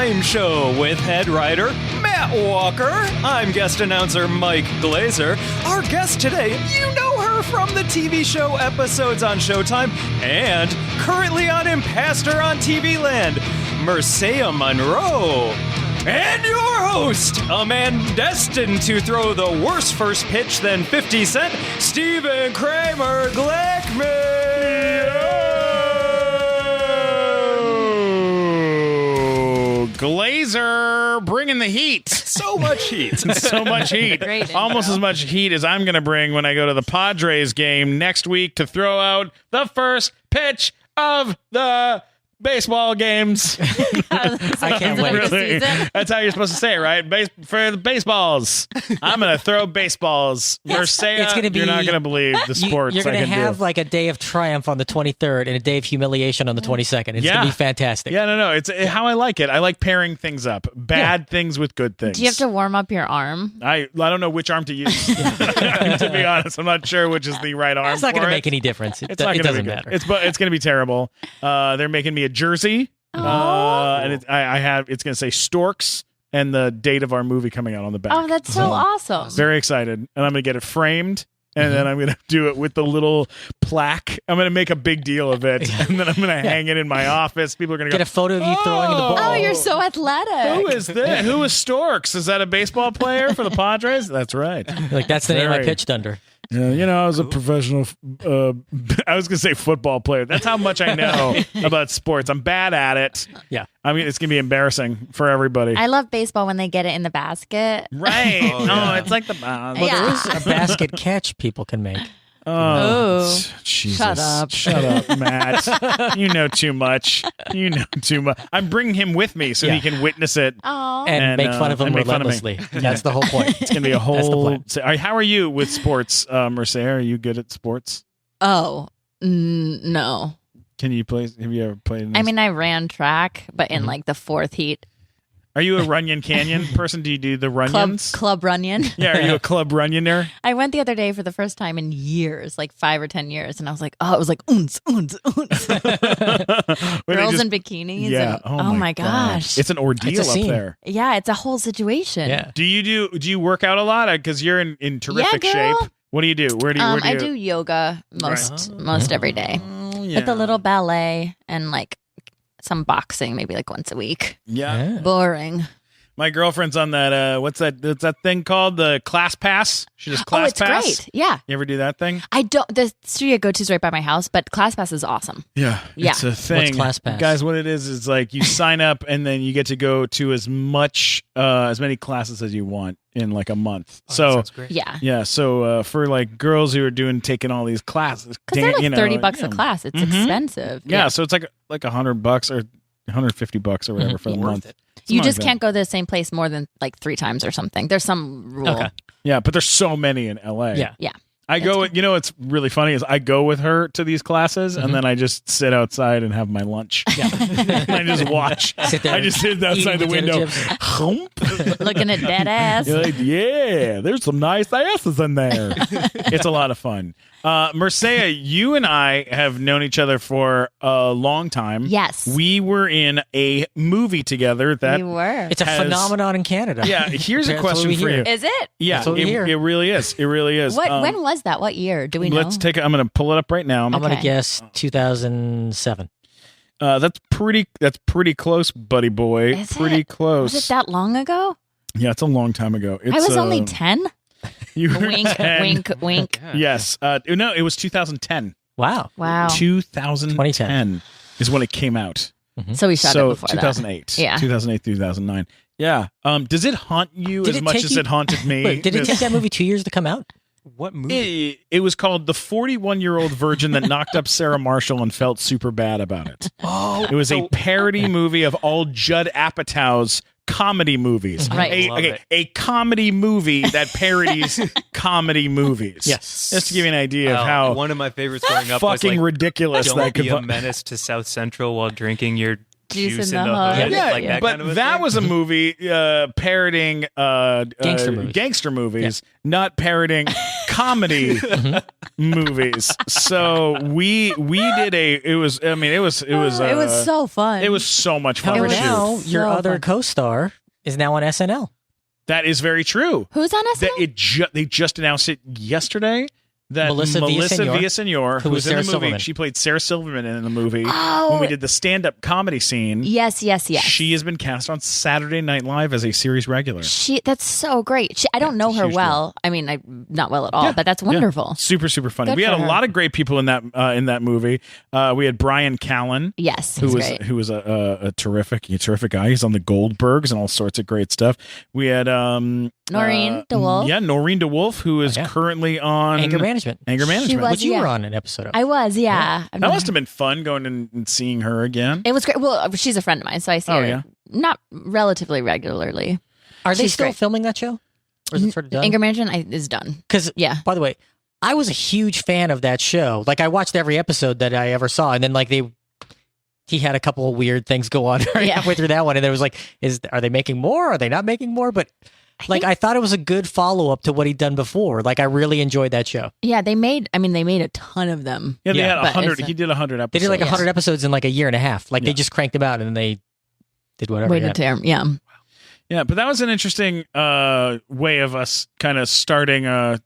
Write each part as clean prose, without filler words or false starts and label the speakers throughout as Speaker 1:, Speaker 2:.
Speaker 1: Time Show with head writer Matt Walker. I'm guest announcer Mike Glazer. Our guest today, you know her from the TV show episodes on Showtime and currently on IMPASTOR on TV Land, Mircea Monroe. And your host, a man destined to throw the worst first pitch than 50 Cent, Stephen Kramer Glickman.
Speaker 2: Oh, Glazer bringing the heat.
Speaker 1: So much heat.
Speaker 2: So much heat.
Speaker 3: Great
Speaker 2: Almost
Speaker 3: intro.
Speaker 2: as much heat as I'm going to bring when I go to the Padres game next week to throw out the first pitch of the baseball games.
Speaker 3: I
Speaker 4: can't wait.
Speaker 2: Really? That's how you're supposed to say it, right? For the baseballs. I'm going to throw baseballs. Mircea,
Speaker 4: it's gonna be-
Speaker 2: you're not going to believe the sports
Speaker 4: You're going
Speaker 2: I
Speaker 4: to
Speaker 2: can
Speaker 4: have
Speaker 2: do.
Speaker 4: like a day of triumph on the 23rd and a day of humiliation on the 22nd. It's
Speaker 2: Yeah.
Speaker 4: going to be fantastic.
Speaker 2: Yeah, no. It's how I like it. I like pairing things up. Bad things with good things.
Speaker 3: Do you have to warm up your arm?
Speaker 2: I don't know which arm to use. To be honest, I'm not sure which is the right arm.
Speaker 4: It's not going
Speaker 2: for
Speaker 4: to
Speaker 2: it.
Speaker 4: make any difference.
Speaker 2: It's not
Speaker 4: It
Speaker 2: gonna
Speaker 4: doesn't
Speaker 2: be good.
Speaker 4: matter.
Speaker 2: It's going to be terrible. They're making me a jersey. And it's going to say Storks and the date of our movie coming out on the back.
Speaker 3: Oh, that's so awesome.
Speaker 2: Very excited. And I'm going to get it framed. And then I'm going to do it with the little plaque. I'm going to make a big deal of it. And then I'm going to hang it in my office. People are going to
Speaker 4: Get a photo of you throwing the ball.
Speaker 3: Oh, you're so athletic.
Speaker 2: Who is this? Who is Storks? Is that a baseball player for the Padres? That's right.
Speaker 4: Like, that's the name I
Speaker 2: Very.
Speaker 4: pitched under.
Speaker 2: Yeah, I was a professional, I was going to say football player. That's how much I know about sports. I'm bad at it.
Speaker 4: Yeah.
Speaker 2: I mean, it's going to be embarrassing for everybody.
Speaker 3: I love baseball when they get it in the basket.
Speaker 2: Right.
Speaker 1: Oh, yeah.
Speaker 2: It's like the...
Speaker 4: Well,
Speaker 3: Yeah.
Speaker 4: there is a basket catch people can make.
Speaker 3: Oh.
Speaker 2: Jesus.
Speaker 3: Shut up.
Speaker 2: Shut up, Matt. You know too much. You know too much. I'm bringing him with me so
Speaker 4: Yeah.
Speaker 2: he can witness it.
Speaker 3: Oh.
Speaker 4: And make fun of him
Speaker 2: and make fun of me.
Speaker 4: relentlessly. That's the whole point.
Speaker 2: It's going to be a
Speaker 4: That's the
Speaker 2: whole...
Speaker 4: plan.
Speaker 2: So, how are you with sports, Mircea? Are you good at sports?
Speaker 3: Oh. No.
Speaker 2: Can you play... Have you ever played in
Speaker 3: I
Speaker 2: this?
Speaker 3: mean, I ran track, but in like the fourth heat.
Speaker 2: Are you a Runyon Canyon person? Do you do the Runyons?
Speaker 3: Club Runyon.
Speaker 2: Yeah, are you a club Runyoner?
Speaker 3: I went the other day for the first time in years, like 5 or 10 years, and I was like, oh, it was like oons, oons, oons. Girls in bikinis.
Speaker 2: Yeah.
Speaker 3: And,
Speaker 2: Oh,
Speaker 3: my gosh.
Speaker 2: It's an ordeal
Speaker 4: It's a
Speaker 2: up
Speaker 4: scene.
Speaker 2: there.
Speaker 3: Yeah, it's a whole situation.
Speaker 4: Yeah.
Speaker 2: Do you work out a lot? Because you're in terrific
Speaker 3: girl.
Speaker 2: shape. What do you do? Where do you?
Speaker 3: I do yoga most every day.
Speaker 2: Oh, yeah.
Speaker 3: With a little ballet and like some boxing, maybe like once a week.
Speaker 2: Yeah.
Speaker 3: Boring.
Speaker 2: My girlfriend's on that. What's that thing called? The Class Pass. She does Class
Speaker 3: it's
Speaker 2: Pass.
Speaker 3: great. Yeah.
Speaker 2: You ever do that thing?
Speaker 3: I don't. The studio I go to is right by my house, but ClassPass is awesome.
Speaker 2: Yeah.
Speaker 3: Yeah.
Speaker 2: It's a thing.
Speaker 4: Class Pass?
Speaker 2: Guys, what it is like you sign up and then you get to go to as many classes as you want in like a month. So
Speaker 3: Yeah.
Speaker 2: yeah, so for like girls who are taking all these classes,
Speaker 3: Because they're like $30
Speaker 2: yeah.
Speaker 3: a class. It's
Speaker 2: Mhm.
Speaker 3: expensive.
Speaker 2: Yeah, so it's like $100 or $150 or whatever for the month.
Speaker 3: You
Speaker 2: Something
Speaker 3: just
Speaker 2: like that.
Speaker 3: can't go to the same place more than like 3 times or something. There's some rule.
Speaker 4: Okay.
Speaker 2: Yeah, but there's so many in LA.
Speaker 4: Yeah.
Speaker 3: Yeah.
Speaker 2: I go. You know what's really funny is I go with her to these classes, and then I just sit outside and have my lunch.
Speaker 4: Yeah.
Speaker 2: And I just watch.
Speaker 4: Sit there
Speaker 2: I just sit outside the
Speaker 4: eating potato
Speaker 2: window.
Speaker 4: chips.
Speaker 2: Hump.
Speaker 3: Looking at dead ass.
Speaker 2: You're like, yeah, there's some nice asses in there. It's a lot of fun. Mircea, you and I have known each other for a long time.
Speaker 3: Yes.
Speaker 2: We were in a movie together that.
Speaker 3: We were.
Speaker 4: It's a
Speaker 2: has-
Speaker 4: phenomenon in Canada.
Speaker 2: Yeah, here's a
Speaker 4: That's what
Speaker 2: question
Speaker 4: we
Speaker 2: for
Speaker 4: hear.
Speaker 2: you.
Speaker 3: Is it?
Speaker 2: Yeah,
Speaker 4: That's what we hear.
Speaker 2: it really is. It really is.
Speaker 3: What? When was that? What year? Do we know?
Speaker 2: Let's take. I'm going to pull it up right now.
Speaker 4: I'm going
Speaker 3: Okay.
Speaker 4: to guess 2007.
Speaker 2: That's pretty close, buddy boy.
Speaker 3: Is
Speaker 2: pretty
Speaker 3: it?
Speaker 2: close.
Speaker 3: Was it that long ago?
Speaker 2: Yeah, it's a long time ago. It's,
Speaker 3: I was only 10.
Speaker 2: You were
Speaker 3: Wink,
Speaker 2: 10.
Speaker 3: wink, wink.
Speaker 2: Yes. No, it was 2010.
Speaker 4: Wow.
Speaker 3: Wow.
Speaker 2: 2010 is when it came out.
Speaker 3: So we shot
Speaker 2: So
Speaker 3: it before
Speaker 2: 2008.
Speaker 3: that. Yeah.
Speaker 2: 2008, 2009. Yeah. Does it haunt you
Speaker 4: Did
Speaker 2: as
Speaker 4: it
Speaker 2: much
Speaker 4: take
Speaker 2: as
Speaker 4: you-
Speaker 2: it haunted me?
Speaker 4: Wait, did it take that movie 2 years to come out?
Speaker 1: What movie?
Speaker 2: It was called The 41-Year-Old Virgin That Knocked Up Sarah Marshall and Felt Super Bad About It.
Speaker 1: Oh,
Speaker 2: It was a parody movie of all Judd Apatow's comedy movies.
Speaker 3: Right.
Speaker 1: Love it.
Speaker 2: A comedy movie that parodies comedy movies.
Speaker 4: Yes.
Speaker 2: Just to give you an idea of how
Speaker 1: one of my favorites growing up was
Speaker 2: fucking
Speaker 1: like,
Speaker 2: ridiculous
Speaker 1: don't
Speaker 2: that could
Speaker 1: be a menace to South Central while drinking your
Speaker 3: Juice
Speaker 1: juice
Speaker 3: in
Speaker 1: in
Speaker 3: the
Speaker 1: the
Speaker 3: hood.
Speaker 1: hood.
Speaker 2: Yeah,
Speaker 1: like that
Speaker 2: but
Speaker 1: kind of a
Speaker 2: that
Speaker 1: thing.
Speaker 2: was a movie parodying
Speaker 4: Gangster movies.
Speaker 2: gangster movies, not parodying comedy movies. So we did it was
Speaker 3: so fun.
Speaker 2: It was so much fun.
Speaker 4: However,
Speaker 2: to shoot.
Speaker 4: now
Speaker 3: so
Speaker 4: your other
Speaker 3: fun.
Speaker 4: co-star is now on SNL.
Speaker 2: That is very true.
Speaker 3: Who's on SNL?
Speaker 2: They just announced it yesterday. That
Speaker 4: Melissa
Speaker 2: Villaseñor, who was in the
Speaker 4: Sarah
Speaker 2: movie,
Speaker 4: Silverman.
Speaker 2: she played Sarah Silverman in the movie
Speaker 3: Oh.
Speaker 2: when we did the stand-up comedy scene.
Speaker 3: Yes.
Speaker 2: She has been cast on Saturday Night Live as a series regular.
Speaker 3: That's so great. I don't know
Speaker 2: it's a
Speaker 3: her
Speaker 2: huge
Speaker 3: well. I mean, not well at all,
Speaker 2: Yeah,
Speaker 3: but that's
Speaker 2: yeah.
Speaker 3: wonderful.
Speaker 2: Super funny.
Speaker 3: Good
Speaker 2: We had
Speaker 3: for
Speaker 2: a
Speaker 3: her.
Speaker 2: lot of great people in that movie. We had Brian Callen.
Speaker 3: Yes,
Speaker 2: Who
Speaker 3: he's
Speaker 2: was
Speaker 3: great.
Speaker 2: a terrific guy. He's on the Goldbergs and all sorts of great stuff. We had
Speaker 3: Noreen DeWolf.
Speaker 2: Yeah, Noreen DeWolf, who is currently on
Speaker 4: Anger Management.
Speaker 3: She was,
Speaker 4: Which you
Speaker 3: yeah.
Speaker 4: were on an episode of.
Speaker 3: I was, yeah.
Speaker 2: That must have been fun going and seeing her again.
Speaker 3: It was great. Well, she's a friend of mine, so I see her
Speaker 2: yeah.
Speaker 3: not relatively regularly.
Speaker 4: Are they
Speaker 3: She's
Speaker 4: still
Speaker 3: great.
Speaker 4: filming that show? Or is it sort of done?
Speaker 3: Anger Management is done.
Speaker 4: Because,
Speaker 3: Yeah.
Speaker 4: by the way, I was a huge fan of that show. Like, I watched every episode that I ever saw, and then, like, he had a couple of weird things go on right
Speaker 3: Yeah.
Speaker 4: halfway through that one, and there was like, are they making more? Are they not making more? But, I thought it was a good follow-up to what he'd done before. Like, I really enjoyed that show.
Speaker 3: Yeah, they made a ton of them.
Speaker 2: Yeah, they
Speaker 4: Yeah,
Speaker 2: had
Speaker 3: but
Speaker 2: 100.
Speaker 3: it's-
Speaker 2: He did 100 episodes.
Speaker 4: They did like
Speaker 3: Yes.
Speaker 4: 100 episodes in like a year and a half. Like,
Speaker 2: Yeah.
Speaker 4: they just cranked them out, and then they did whatever.
Speaker 3: Waited to yeah.
Speaker 2: Yeah, but that was an interesting way of us kind of starting a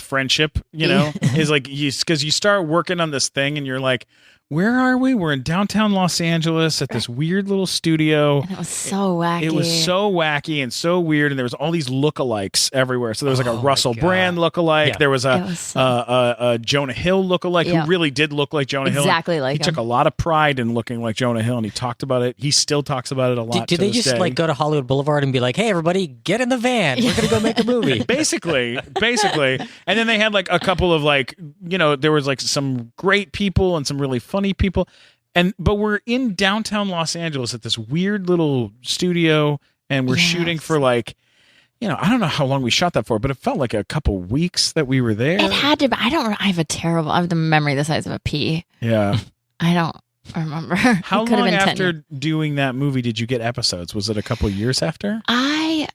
Speaker 2: friendship, is like because you start working on this thing and you're like, where are we? We're in downtown Los Angeles at this weird little studio.
Speaker 3: And it was so wacky.
Speaker 2: It was so wacky and so weird, and there was all these lookalikes everywhere. So there was like a Russell Brand lookalike.
Speaker 4: Yeah.
Speaker 2: There was
Speaker 3: It was so-
Speaker 2: a Jonah Hill lookalike
Speaker 3: Yeah.
Speaker 2: who really did look like Jonah Hill.
Speaker 3: Exactly like
Speaker 2: He took
Speaker 3: him.
Speaker 2: a lot of pride in looking like Jonah Hill, and he talked about it. He still talks about it a lot.
Speaker 4: Did
Speaker 2: to
Speaker 4: they
Speaker 2: this
Speaker 4: just
Speaker 2: day.
Speaker 4: like go to Hollywood Boulevard and be like, "Hey, everybody, get in the van. We're gonna go make a movie."
Speaker 2: basically and then they had like a couple of there was like some great people and some really funny people, but we're in downtown Los Angeles at this weird little studio, and we're shooting for I don't know how long we shot that for, but it felt like a couple weeks that we were there.
Speaker 3: It had to be. I have the memory the size of a pea.
Speaker 2: Yeah.
Speaker 3: I don't remember.
Speaker 2: How
Speaker 3: It could have
Speaker 2: long
Speaker 3: been 10
Speaker 2: after
Speaker 3: years.
Speaker 2: doing that movie did you get episodes? Was it a couple years after?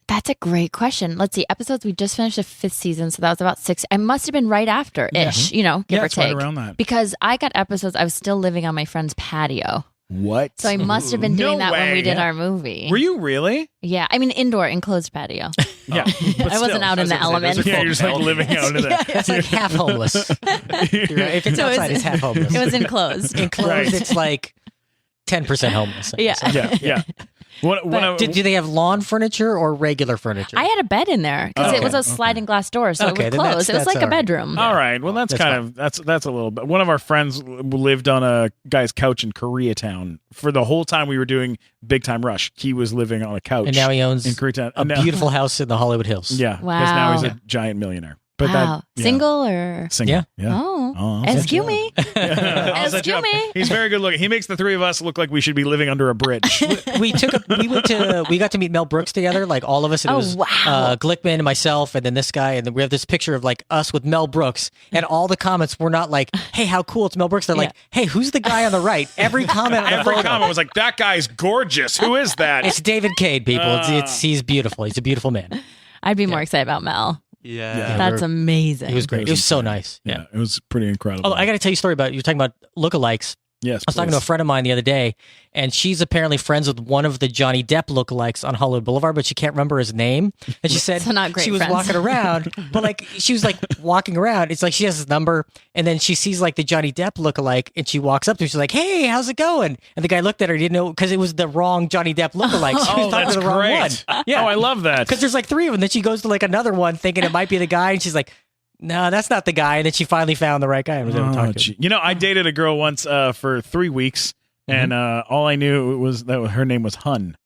Speaker 3: That's a great question. Let's see. Episodes, we just finished the 5th season, so that was about 6. It must have been right after ish, give
Speaker 2: Yeah,
Speaker 3: or
Speaker 2: it's
Speaker 3: take.
Speaker 2: right around that.
Speaker 3: Because I got episodes, I was still living on my friend's patio.
Speaker 2: What?
Speaker 3: So I must have been doing
Speaker 2: No
Speaker 3: that when
Speaker 2: way.
Speaker 3: we did our movie.
Speaker 2: Were you really?
Speaker 3: Yeah. I mean, indoor, enclosed patio.
Speaker 2: Yeah.
Speaker 3: I wasn't out in the elements.
Speaker 2: Yeah, you're just like living out of that.
Speaker 4: It's like half homeless. If it's
Speaker 3: So
Speaker 4: outside, it's half homeless.
Speaker 3: It was enclosed.
Speaker 4: Enclosed,
Speaker 2: Right.
Speaker 4: it's like 10% homeless.
Speaker 3: Yeah.
Speaker 2: Yeah.
Speaker 4: Do they have lawn furniture or regular furniture?
Speaker 3: I had a bed in there because
Speaker 2: Okay,
Speaker 3: it was a sliding glass door, so
Speaker 4: Okay,
Speaker 3: it
Speaker 4: then
Speaker 3: would close. It was
Speaker 4: that's
Speaker 3: like a
Speaker 4: all right.
Speaker 3: bedroom.
Speaker 2: All right. Well, that's a little bit. One of our friends lived on a guy's couch in Koreatown for the whole time we were doing Big Time Rush. He was living on a couch,
Speaker 4: and now he owns
Speaker 2: in Koreatown.
Speaker 4: a beautiful house in the Hollywood Hills.
Speaker 2: Yeah, because
Speaker 3: Wow.
Speaker 2: now he's a giant millionaire. But
Speaker 3: Wow.
Speaker 2: yeah.
Speaker 3: Single or?
Speaker 2: Single.
Speaker 4: Yeah.
Speaker 2: Yeah.
Speaker 3: Oh.
Speaker 2: that's
Speaker 3: Excuse me.
Speaker 2: How's that
Speaker 3: Excuse
Speaker 2: job?
Speaker 3: me.
Speaker 2: He's very good looking. He makes the three of us look like we should be living under a bridge.
Speaker 4: we got to meet Mel Brooks together, like all of us. And it
Speaker 3: Oh,
Speaker 4: was
Speaker 3: wow.
Speaker 4: Glickman and myself, and then this guy, and then we have this picture of like us with Mel Brooks, and all the comments were not like, "Hey, how cool it's Mel Brooks." They're like, "Hey, who's the guy on the right?" Every comment, on the
Speaker 2: Every
Speaker 4: photo,
Speaker 2: comment was like, "That guy's gorgeous. Who is that?"
Speaker 4: it's David Cade, people. He's beautiful. He's a beautiful man.
Speaker 3: I'd be more excited about Mel.
Speaker 5: Yeah.
Speaker 3: That's amazing.
Speaker 4: He was great. It was so nice.
Speaker 2: Yeah, it was pretty incredible.
Speaker 4: Oh, I got to tell you a story about, you're talking about lookalikes.
Speaker 2: Yes,
Speaker 4: I was talking to a friend of mine the other day, and she's apparently friends with one of the Johnny Depp lookalikes on Hollywood Boulevard, but she can't remember his name. And she said
Speaker 3: So not great
Speaker 4: she was
Speaker 3: friends.
Speaker 4: walking around, but like she was like walking around. It's like she has his number, and then she sees like the Johnny Depp lookalike, and she walks up to him. She's like, "Hey, how's it going?" And the guy looked at her, didn't know because it was the wrong Johnny Depp lookalike. So he
Speaker 2: Oh,
Speaker 4: was talking
Speaker 2: that's
Speaker 4: to the wrong
Speaker 2: great.
Speaker 4: one. Yeah.
Speaker 2: Oh, I love that.
Speaker 4: Because there's like 3 of them. Then she goes to like another one thinking it might be the guy, and she's like, "No, that's not the guy." And then she finally found the right guy and was able to talk to him.
Speaker 2: You know, I dated a girl once for 3 weeks, and all I knew was that her name was Hun.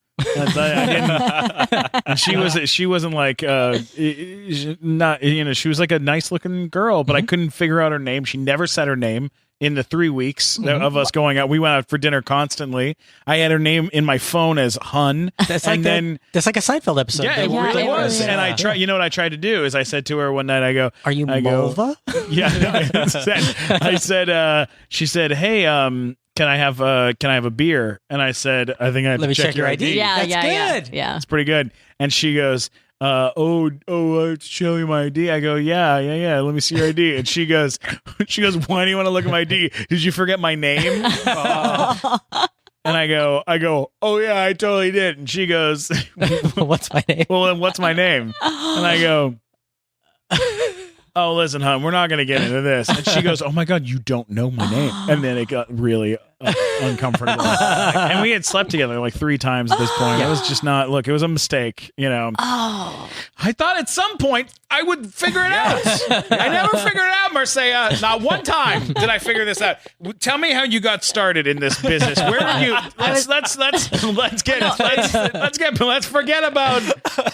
Speaker 2: And she wasn't like not, she was like a nice looking girl, but I couldn't figure out her name. She never said her name. In the 3 weeks of us going out, we went out for dinner constantly. I had her name in my phone as Hun.
Speaker 4: That's like that's like a Seinfeld episode.
Speaker 2: Yeah, it
Speaker 3: Yeah,
Speaker 2: really
Speaker 3: it
Speaker 2: was.
Speaker 3: was.
Speaker 2: And I tried. You know what I tried to do is I said to her one night, I go,
Speaker 4: Are you
Speaker 2: I go,
Speaker 4: Mulva?
Speaker 2: Yeah, I said, she said, "Hey, can I have a beer?" And I said, "I think I have
Speaker 4: Let
Speaker 2: to
Speaker 4: me
Speaker 2: check
Speaker 4: check your ID.
Speaker 3: yeah,
Speaker 4: That's
Speaker 3: yeah,
Speaker 4: good.
Speaker 3: yeah.
Speaker 2: It's pretty good." And she goes, show you my ID. I go, yeah. Let me see your ID. And she goes, why do you want to look at my ID? Did you forget my name? And I go, oh yeah, I totally did. And she goes,
Speaker 4: What's my name?
Speaker 2: well, then what's my name? And I go, oh, listen, hon, we're not going to get into this. And she goes, oh my God, you don't know my name. And then it got really uncomfortable. And we had slept together like 3 times at this point. It was just not, look, it was a mistake,
Speaker 3: Oh.
Speaker 2: I thought at some point I would figure it out. I never figured it out, Mircea. Not one time did I figure this out. Tell me how you got started in this business. Where did you? Let's forget about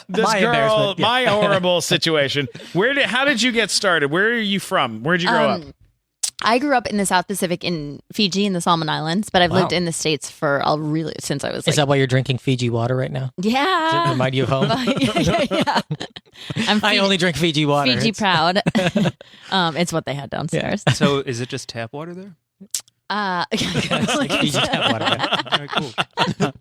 Speaker 2: this
Speaker 4: My
Speaker 2: girl,
Speaker 4: embarrassment, yeah.
Speaker 2: my horrible situation. How did you get started? Where are you from? Where'd you grow up?
Speaker 3: I grew up in the South Pacific in Fiji in the Solomon Islands, but I've
Speaker 4: Wow.
Speaker 3: lived in the States for since I was
Speaker 4: Is that why you're drinking Fiji water right now? Does it
Speaker 3: yeah.
Speaker 4: remind you of home?
Speaker 3: yeah. I'm
Speaker 4: I only drink Fiji water.
Speaker 3: Fiji
Speaker 4: It's-
Speaker 3: proud. It's what they had downstairs.
Speaker 1: So is it just tap water there?
Speaker 4: It's like Fiji tap water. Right?
Speaker 1: All right, cool.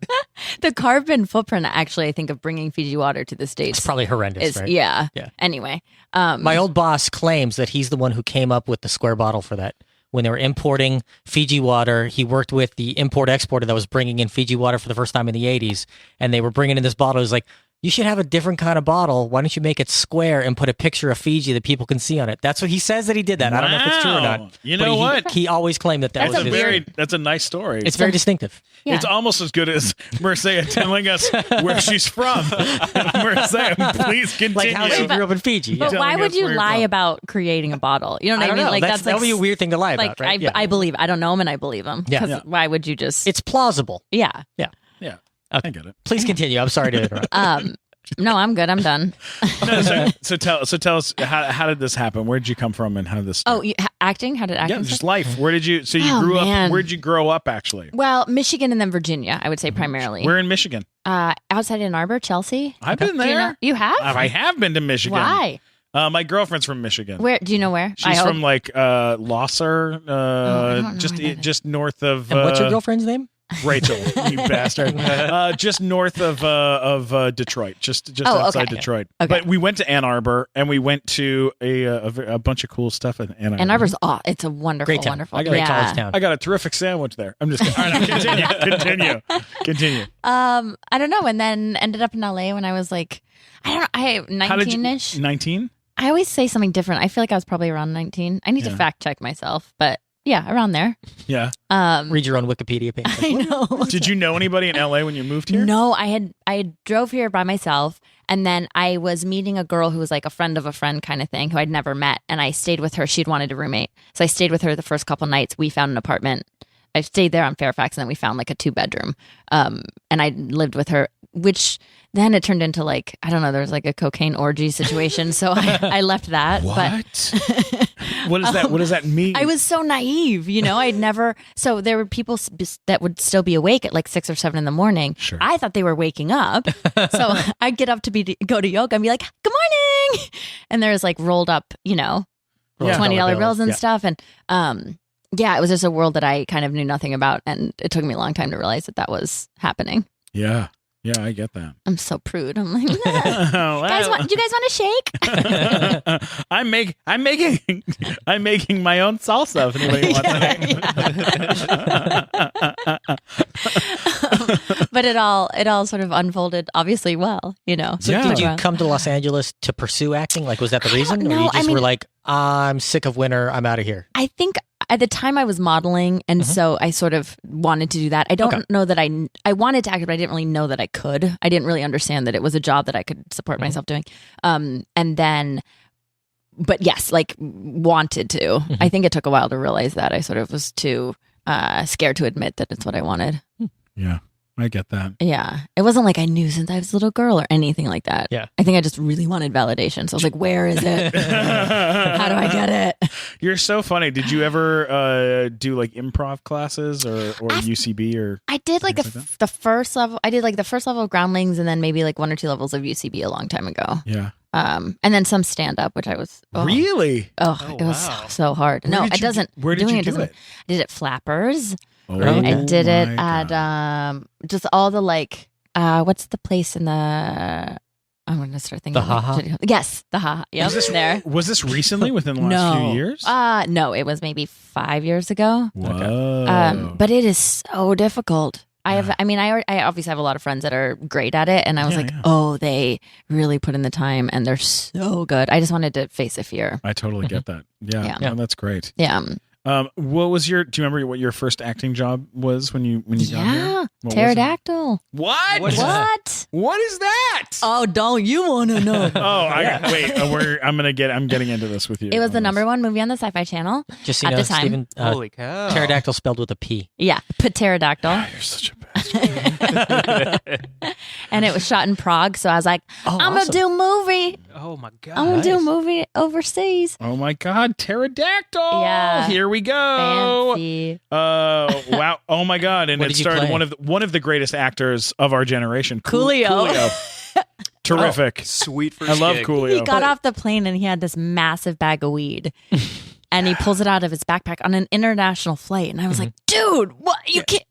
Speaker 3: The carbon footprint, actually, I think, of bringing Fiji water to the States
Speaker 4: It's probably horrendous,
Speaker 3: is
Speaker 4: right?
Speaker 3: yeah.
Speaker 4: Yeah.
Speaker 3: Anyway,
Speaker 4: My old boss claims that he's the one who came up with the square bottle for that. When they were importing Fiji water, he worked with the import-exporter that was bringing in Fiji water for the first time in the 80s, and they were bringing in this bottle. It was like, you should have a different kind of bottle. Why don't you make it square and put a picture of Fiji that people can see on it? That's what he says that he did that. I don't know if it's true or
Speaker 2: Wow.
Speaker 4: not.
Speaker 2: You
Speaker 4: But
Speaker 2: know what?
Speaker 4: He always claimed that
Speaker 2: That's
Speaker 4: was
Speaker 2: a
Speaker 4: his.
Speaker 2: that's a nice story.
Speaker 4: It's very distinctive.
Speaker 3: yeah.
Speaker 2: It's almost as good as Mircea telling us where she's from. Mircea, please continue.
Speaker 4: Like how she grew up in Fiji.
Speaker 3: but
Speaker 4: Yeah.
Speaker 3: why
Speaker 2: telling
Speaker 3: would
Speaker 2: us
Speaker 3: you
Speaker 2: where you're
Speaker 3: lie
Speaker 2: from.
Speaker 3: about creating a bottle? You know what
Speaker 4: I
Speaker 3: I
Speaker 4: don't
Speaker 3: mean?
Speaker 4: know.
Speaker 3: Like
Speaker 4: that would be a weird thing to lie
Speaker 3: like
Speaker 4: about, right?
Speaker 3: I believe. I don't know him, and I believe him.
Speaker 4: Yeah.
Speaker 3: 'Cause
Speaker 2: Yeah.
Speaker 3: why would you just?
Speaker 4: It's plausible.
Speaker 3: yeah.
Speaker 2: Yeah, I get it.
Speaker 4: Please continue. I'm sorry to interrupt.
Speaker 3: No, I'm good. I'm done.
Speaker 2: No, so tell us how did this happen? Where did you come from, and how did this start?
Speaker 3: Oh, acting? How did acting?
Speaker 2: yeah,
Speaker 3: start?
Speaker 2: just life. Where did you? So you
Speaker 3: Oh,
Speaker 2: grew
Speaker 3: man.
Speaker 2: up. Where did you grow up? Actually,
Speaker 3: Well, Michigan and then Virginia, I would say primarily.
Speaker 2: we're in Michigan.
Speaker 3: Outside Ann Arbor, Chelsea.
Speaker 2: I've been
Speaker 3: Do you
Speaker 2: there.
Speaker 3: know? You have?
Speaker 2: I have been to Michigan.
Speaker 3: Why?
Speaker 2: My girlfriend's from Michigan.
Speaker 3: Where? Do you know where?
Speaker 2: She's
Speaker 3: I
Speaker 2: from like Losser,
Speaker 3: I don't know
Speaker 2: just
Speaker 3: where that is.
Speaker 2: just north of.
Speaker 4: And what's your girlfriend's name?
Speaker 2: Rachel, you bastard. Just north of Detroit, just outside
Speaker 3: okay.
Speaker 2: Detroit.
Speaker 3: Okay.
Speaker 2: But we went to Ann Arbor, and we went to a bunch of cool stuff in Ann Arbor.
Speaker 3: Ann Arbor's it's a wonderful,
Speaker 4: Great town.
Speaker 3: wonderful.
Speaker 4: Great
Speaker 3: yeah.
Speaker 4: college town.
Speaker 2: I got a terrific sandwich there. I'm just kidding. All right, continue.
Speaker 3: I don't know, and then ended up in LA when I was like, I don't know, I
Speaker 2: How did you?
Speaker 3: 19ish.
Speaker 2: 19.
Speaker 3: I always say something different. I feel like I was probably around 19. I need to
Speaker 2: Yeah.
Speaker 3: fact check myself, but yeah, around there.
Speaker 2: Yeah.
Speaker 4: Read your own Wikipedia page.
Speaker 3: I know.
Speaker 2: Did you know anybody in LA when you moved here?
Speaker 3: No, I drove here by myself, and then I was meeting a girl who was like a friend of a friend kind of thing, who I'd never met, and I stayed with her. She'd wanted a roommate, so I stayed with her the first couple nights. We found an apartment. I stayed there on Fairfax, and then we found like a 2-bedroom, and I lived with her, which then it turned into like, I don't know, there was like a cocaine orgy situation, so I left that.
Speaker 2: What? What does that? What does that mean?
Speaker 3: I was so naive, I'd never. So there were people that would still be awake at like 6 or 7 in the morning.
Speaker 2: Sure.
Speaker 3: I thought they were waking up, so I'd get up to go to yoga and be like, "Good morning," and there's like rolled up,
Speaker 2: Yeah.
Speaker 3: $20 bills and
Speaker 4: Yeah.
Speaker 3: stuff, and yeah, it was just a world that I kind of knew nothing about, and it took me a long time to realize that was happening.
Speaker 2: Yeah. Yeah, I get that.
Speaker 3: I'm so prude. I'm like, do you guys want a shake?
Speaker 2: I'm making my own salsa. If anybody wants any.
Speaker 3: But it all sort of unfolded obviously well,
Speaker 4: So
Speaker 2: Yeah.
Speaker 4: did you come to Los Angeles to pursue acting? Like, was that the reason?
Speaker 3: know.
Speaker 4: Or you
Speaker 3: I
Speaker 4: just
Speaker 3: mean-
Speaker 4: were like, I'm sick of winter. I'm out of here.
Speaker 3: I think at the time I was modeling, and so I sort of wanted to do that. I don't
Speaker 4: Okay.
Speaker 3: know that I wanted to act, but I didn't really know that I could. I didn't really understand that it was a job that I could support myself doing. And then, but yes, like wanted to. I think it took a while to realize that. I sort of was too scared to admit that it's what I wanted.
Speaker 2: Yeah, I get that.
Speaker 3: Yeah. It wasn't like I knew since I was a little girl or anything like that.
Speaker 4: Yeah.
Speaker 3: I think I just really wanted validation. So I was like, where is it? How do I get it?
Speaker 2: You're so funny. Did you ever do like improv classes or UCB or?
Speaker 3: I did like
Speaker 2: Things like
Speaker 3: the first level. I did like the first level of Groundlings, and then maybe like 1 or 2 levels of UCB a long time ago.
Speaker 2: Yeah.
Speaker 3: And then some stand up, which I was
Speaker 2: Really?
Speaker 3: it was so hard. No, it doesn't.
Speaker 2: Where did
Speaker 3: doing
Speaker 2: you do
Speaker 3: doesn't-
Speaker 2: it?
Speaker 3: I did it Flappers.
Speaker 2: Oh,
Speaker 3: I did it
Speaker 2: my
Speaker 3: at
Speaker 2: God.
Speaker 3: just all the like what's the place in the I'm going to start thinking.
Speaker 4: The haha?
Speaker 3: Yes, the haha. Yep, there.
Speaker 2: Was this recently within the last few years?
Speaker 3: No, it was maybe 5 years ago.
Speaker 2: Whoa.
Speaker 3: But it is so difficult. I obviously have a lot of friends that are great at it, and I was oh, they really put in the time, and they're so good. I just wanted to face a fear.
Speaker 2: I totally get that. Yeah. No, that's great.
Speaker 3: Yeah.
Speaker 2: What was do you remember what your first acting job was when you got here?
Speaker 3: Yeah, pterodactyl.
Speaker 2: What?
Speaker 3: What?
Speaker 2: What is that?
Speaker 3: Oh, don't you want to know?
Speaker 2: I'm getting into this with you.
Speaker 3: It was the #1 movie on the Sci-Fi Channel
Speaker 4: Just so
Speaker 3: at
Speaker 4: you know,
Speaker 3: the time.
Speaker 4: Steven,
Speaker 5: Holy cow.
Speaker 4: pterodactyl spelled with a P.
Speaker 3: Yeah, pterodactyl.
Speaker 2: You're such a bastard.
Speaker 3: And it was shot in Prague, so I was like, I'm going to do a movie.
Speaker 5: Oh my god.
Speaker 3: I'm going to do a movie overseas.
Speaker 2: Oh my God, pterodactyl!
Speaker 3: Yeah.
Speaker 2: Here we go.
Speaker 3: Fancy.
Speaker 2: Wow! Oh my God! And
Speaker 4: What
Speaker 2: it
Speaker 4: did you
Speaker 2: starred
Speaker 4: play?
Speaker 2: one of the greatest actors of our generation,
Speaker 3: Coolio.
Speaker 2: Terrific.
Speaker 5: Sweet first
Speaker 2: I love
Speaker 5: gig.
Speaker 2: Coolio.
Speaker 3: He got off the plane and he had this massive bag of weed. And he pulls it out of his backpack on an international flight. And I was like, dude, what? You can't,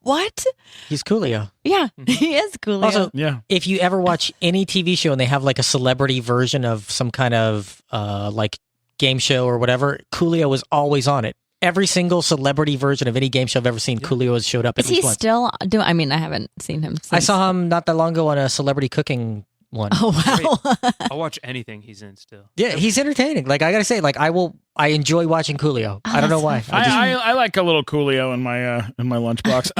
Speaker 3: what?
Speaker 4: He's Coolio.
Speaker 3: Yeah, he is Coolio.
Speaker 4: Also,
Speaker 2: Yeah.
Speaker 4: if you ever watch any TV show and they have like a celebrity version of some kind of like game show or whatever, Coolio is always on it. Every single celebrity version of any game show I've ever seen, Coolio has showed up at
Speaker 3: is
Speaker 4: least
Speaker 3: he
Speaker 4: once.
Speaker 3: still doing? I mean, I haven't seen him since.
Speaker 4: I saw him not that long ago on a celebrity cooking one.
Speaker 3: Oh, wow.
Speaker 5: I'll watch anything he's in still.
Speaker 4: Yeah, he's entertaining. Like I gotta say, like I enjoy watching Coolio. I don't know why.
Speaker 2: I like a little Coolio in my lunchbox.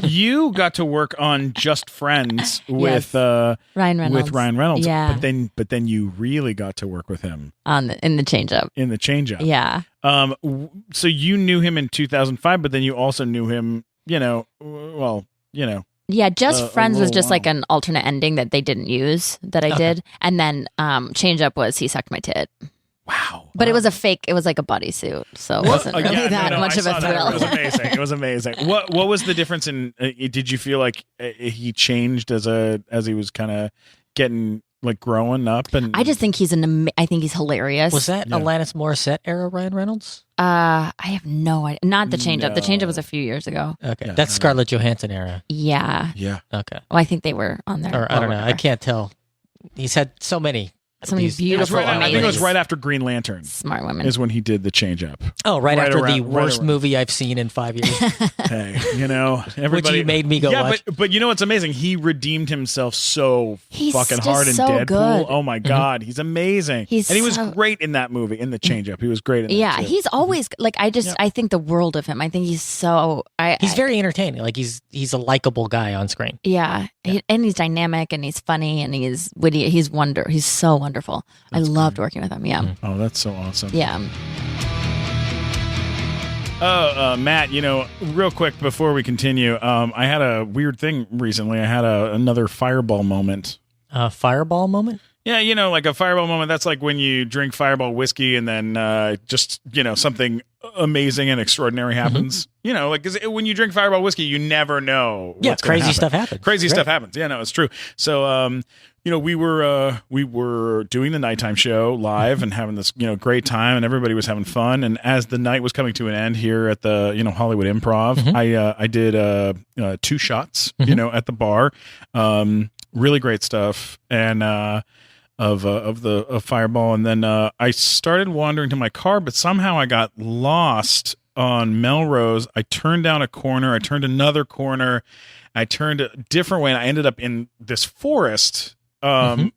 Speaker 2: You got to work on Just Friends with
Speaker 3: Ryan Reynolds.
Speaker 2: with Ryan Reynolds.
Speaker 3: Yeah.
Speaker 2: But then you really got to work with him
Speaker 3: in the change-up.
Speaker 2: in the change up.
Speaker 3: Yeah.
Speaker 2: So you knew him in 2005, but then you also knew him,
Speaker 3: Yeah, Just
Speaker 2: a
Speaker 3: Friends was
Speaker 2: little
Speaker 3: just like
Speaker 2: while.
Speaker 3: an alternate ending that they didn't use that I did. And then Change Up was He Sucked My Tit.
Speaker 2: wow.
Speaker 3: But it was a fake, it was like a bodysuit. So it wasn't really that much of a thrill.
Speaker 2: It was amazing. It was amazing. What was the difference in? Did you feel like he changed as he was kind of getting like growing up? And
Speaker 3: I just think I think he's hilarious.
Speaker 4: Was that
Speaker 2: Yeah.
Speaker 4: Alanis Morissette era Ryan Reynolds?
Speaker 3: I have no idea. Not the change up. The change up was a few years ago.
Speaker 4: Okay,
Speaker 2: Yeah,
Speaker 4: that's Scarlett Johansson era.
Speaker 3: Yeah.
Speaker 2: yeah.
Speaker 4: Okay,
Speaker 3: Well, I think they were on there.
Speaker 4: or I don't know. I can't tell. He's had so many.
Speaker 3: So many
Speaker 4: These-
Speaker 3: beautiful,
Speaker 2: I think it was
Speaker 3: amazing,
Speaker 2: right after Green Lantern
Speaker 3: smart women.
Speaker 2: is when he did the change up.
Speaker 4: Oh, right after the
Speaker 2: right
Speaker 4: worst
Speaker 2: around.
Speaker 4: movie I've seen in 5 years.
Speaker 2: Hey, everybody
Speaker 4: you made me go watch.
Speaker 2: but you know what's amazing? He redeemed himself so
Speaker 3: He's
Speaker 2: fucking
Speaker 3: just
Speaker 2: hard in
Speaker 3: so
Speaker 2: Deadpool.
Speaker 3: good.
Speaker 2: Oh my God, he's amazing.
Speaker 3: He's
Speaker 2: and he was
Speaker 3: so-
Speaker 2: great in that movie, in the change up. He was great in that
Speaker 3: Yeah,
Speaker 2: too.
Speaker 3: he's always like I think the world of him. I think he's so
Speaker 4: He's very entertaining. Like he's a likable guy on screen.
Speaker 3: and he's dynamic and he's funny and he's witty. He's so wonderful. I loved working with him. Yeah.
Speaker 2: Oh, that's so awesome.
Speaker 3: Yeah.
Speaker 2: Matt, real quick before we continue, I had a weird thing recently. I had another fireball moment.
Speaker 4: Fireball moment.
Speaker 2: Yeah, like a fireball moment. That's like when you drink fireball whiskey and then just, something amazing and extraordinary happens. Like 'cause when you drink fireball whiskey, you never know.
Speaker 4: Yeah,
Speaker 2: what's gonna
Speaker 4: crazy
Speaker 2: happen.
Speaker 4: stuff happens.
Speaker 2: Crazy
Speaker 4: Right.
Speaker 2: stuff happens. Yeah, no, it's true. So, we were doing the nighttime show live and having this, great time, and everybody was having fun. And as the night was coming to an end here at the, Hollywood Improv, I did 2 shots, at the bar. Really great stuff, and of Fireball, and then I started wandering to my car, but somehow I got lost on Melrose. I turned down a corner, I turned another corner, I turned a different way, and I ended up in this forest,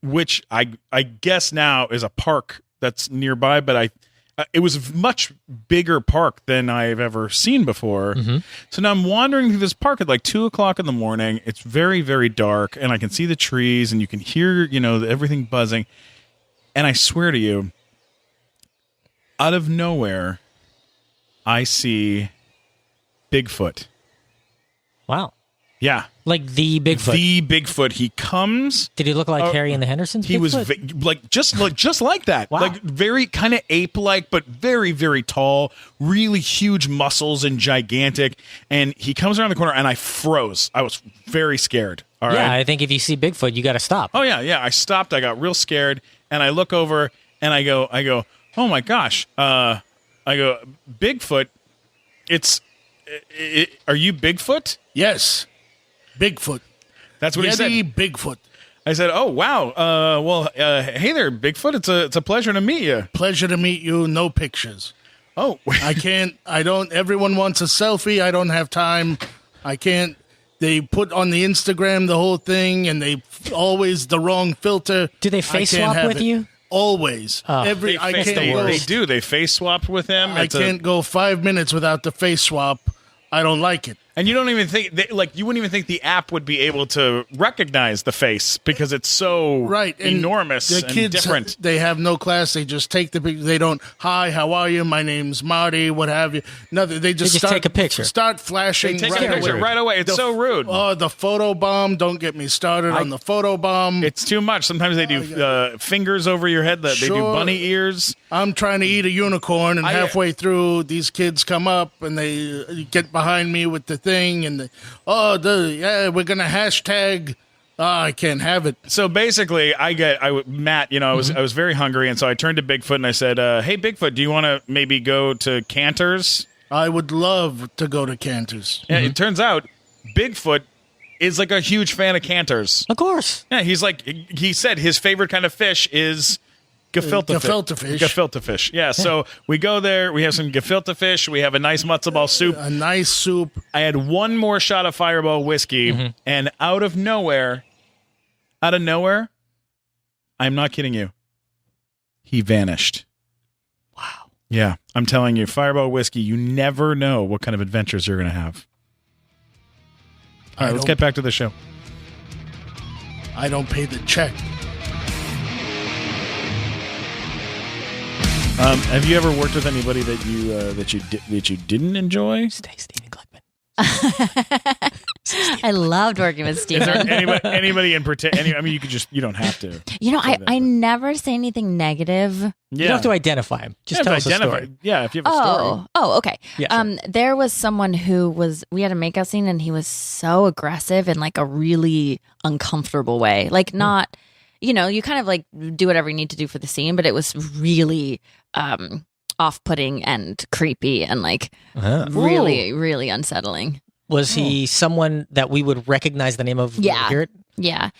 Speaker 2: which I guess now is a park that's nearby, but it was a much bigger park than I've ever seen before. So now I'm wandering through this park at like 2:00 in the morning. It's very, very dark, and I can see the trees, and you can hear, everything buzzing. And I swear to you, out of nowhere, I see Bigfoot.
Speaker 4: Wow.
Speaker 2: Yeah.
Speaker 4: Like the Bigfoot.
Speaker 2: The Bigfoot. He comes.
Speaker 4: Did he look like Harry and the Hendersons?
Speaker 2: He was
Speaker 4: Bigfoot?
Speaker 2: just like that.
Speaker 4: Wow.
Speaker 2: Like very kind of ape-like, but very, very tall, really huge muscles and gigantic. And he comes around the corner, and I froze. I was very scared. All right.
Speaker 4: Yeah, I think if you see Bigfoot, you got to stop.
Speaker 2: Oh yeah. I stopped. I got real scared, and I look over, and I go, oh my gosh. I go, Bigfoot. Are you Bigfoot?
Speaker 6: Yes. Bigfoot.
Speaker 2: That's what he said.
Speaker 6: Yeti Bigfoot.
Speaker 2: I said, "Oh wow, hey there, Bigfoot. It's a pleasure to meet you."
Speaker 6: Pleasure to meet you. No pictures.
Speaker 2: Oh,
Speaker 6: Everyone wants a selfie. I don't have time. I can't. They put on the Instagram the whole thing, and they always the wrong filter.
Speaker 4: Do they
Speaker 6: I
Speaker 4: face
Speaker 6: can't
Speaker 4: swap
Speaker 6: have
Speaker 4: with
Speaker 6: it.
Speaker 4: you?
Speaker 6: Always.
Speaker 2: they
Speaker 6: They
Speaker 2: do. They face swapped with him.
Speaker 6: I can't go 5 minutes without the face swap. I don't like it.
Speaker 2: And you don't even think you wouldn't even think the app would be able to recognize the face because it's so
Speaker 6: Right. And
Speaker 2: enormous
Speaker 6: the
Speaker 2: and
Speaker 6: kids,
Speaker 2: different.
Speaker 6: they have no class. They just take the picture. They don't, hi, how are you? My name's Marty, what have you. Nothing. They just start,
Speaker 4: take a picture.
Speaker 6: Start flashing
Speaker 2: They take
Speaker 6: right
Speaker 2: a picture
Speaker 6: away.
Speaker 2: right away. It's so rude.
Speaker 6: Oh, the photo bomb. Don't get me started on the photo bomb.
Speaker 2: It's too much. Sometimes they do fingers over your head. They do
Speaker 6: Sure.
Speaker 2: bunny ears.
Speaker 6: I'm trying to eat a unicorn, and halfway through, these kids come up and they get behind me with the thing, and we're gonna hashtag. I can't have it.
Speaker 2: So basically, Matt. You know, I was very hungry, and so I turned to Bigfoot and I said, "Hey, Bigfoot, do you want to maybe go to Cantor's?"
Speaker 6: I would love to go to Cantor's.
Speaker 2: And it turns out Bigfoot is like a huge fan of Cantor's.
Speaker 4: Of course.
Speaker 2: Yeah, he said his favorite kind of fish is gefilte
Speaker 6: Gefilte fish.
Speaker 2: Gefilte fish. Yeah, so we go there, we have some gefilte fish, we have a nice matzo ball soup.
Speaker 6: A nice soup.
Speaker 2: I had one more shot of Fireball whiskey, and out of nowhere, I'm not kidding you, he vanished. Wow. Yeah, I'm telling you, Fireball whiskey, you never know what kind of adventures you're going to have. All right, let's get back to the show.
Speaker 6: I don't pay the check.
Speaker 2: Have you ever worked with anybody that you didn't enjoy?
Speaker 4: Stay Stephen Glickman.
Speaker 3: I loved working with
Speaker 2: Is
Speaker 3: Steven.
Speaker 2: there anybody in particular? I mean, you don't have to.
Speaker 3: You know, I never say anything negative.
Speaker 2: Yeah.
Speaker 4: You don't have to identify him. Just tell us a story.
Speaker 2: Yeah, if you have a story.
Speaker 3: Oh, okay.
Speaker 4: Yeah, sure.
Speaker 3: There was someone who we had a makeout scene, and he was so aggressive in like a really uncomfortable way. Like not, you kind of like do whatever you need to do for the scene, but it was really off-putting and creepy and like really, really unsettling.
Speaker 4: Was he someone that we would recognize the name of? when we
Speaker 3: Yeah.
Speaker 4: hear it?
Speaker 3: Yeah.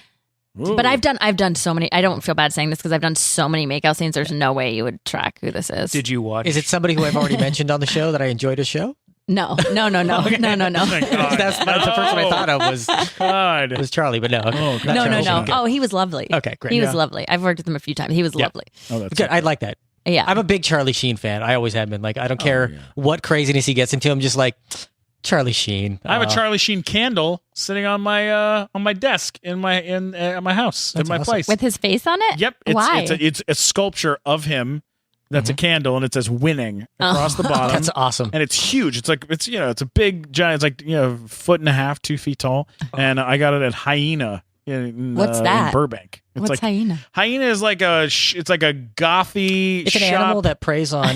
Speaker 2: Ooh.
Speaker 3: But I've done so many. I don't feel bad saying this because I've done so many makeout scenes. There's no way you would track who this is.
Speaker 5: Did you watch?
Speaker 4: Is it somebody who I've already mentioned on the show that I enjoyed his show?
Speaker 3: No. No.
Speaker 2: Oh my God.
Speaker 4: That's the first one I thought of
Speaker 2: God.
Speaker 4: was Charlie, but no.
Speaker 2: Oh,
Speaker 4: not
Speaker 3: No.
Speaker 4: Charlie Sheen.
Speaker 3: Oh, he was lovely.
Speaker 4: Okay, great.
Speaker 3: He was
Speaker 4: Yeah.
Speaker 3: lovely. I've worked with him a few times. He was lovely.
Speaker 2: Oh, that's
Speaker 4: Good. I like that.
Speaker 3: Yeah.
Speaker 4: I'm a big Charlie Sheen fan. I always have been. Like, I don't care what craziness he gets into. I'm just like, Charlie Sheen.
Speaker 2: I have a Charlie Sheen candle sitting on my desk in my house in my
Speaker 4: awesome.
Speaker 2: place.
Speaker 3: With his face on it?
Speaker 2: Yep.
Speaker 3: Why?
Speaker 2: It's a sculpture of him. That's a candle, and it says "winning" across the bottom.
Speaker 4: That's awesome.
Speaker 2: And it's huge. It's like it's a big giant. It's like 1.5 feet, 2 feet tall. And I got it at Hyena.
Speaker 3: What's that?
Speaker 2: In Burbank. It's
Speaker 3: What's
Speaker 2: like,
Speaker 3: hyena?
Speaker 2: Hyena is like it's like a gothy
Speaker 4: It's an
Speaker 2: shop.
Speaker 4: animal that preys on.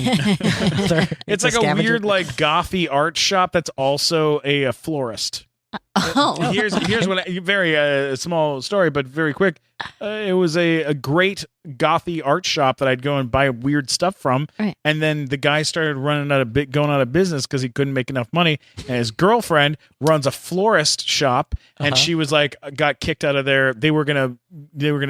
Speaker 2: It's like a
Speaker 4: scavenger.
Speaker 2: weird like gothy art shop that's also a florist.
Speaker 3: Oh.
Speaker 2: Here's what very small story, but very quick. It was a great gothy art shop that I'd go and buy weird stuff from,
Speaker 3: Right.
Speaker 2: and then the guy started going out of business because he couldn't make enough money. And his girlfriend runs a florist shop, and she was like got kicked out of there. They were gonna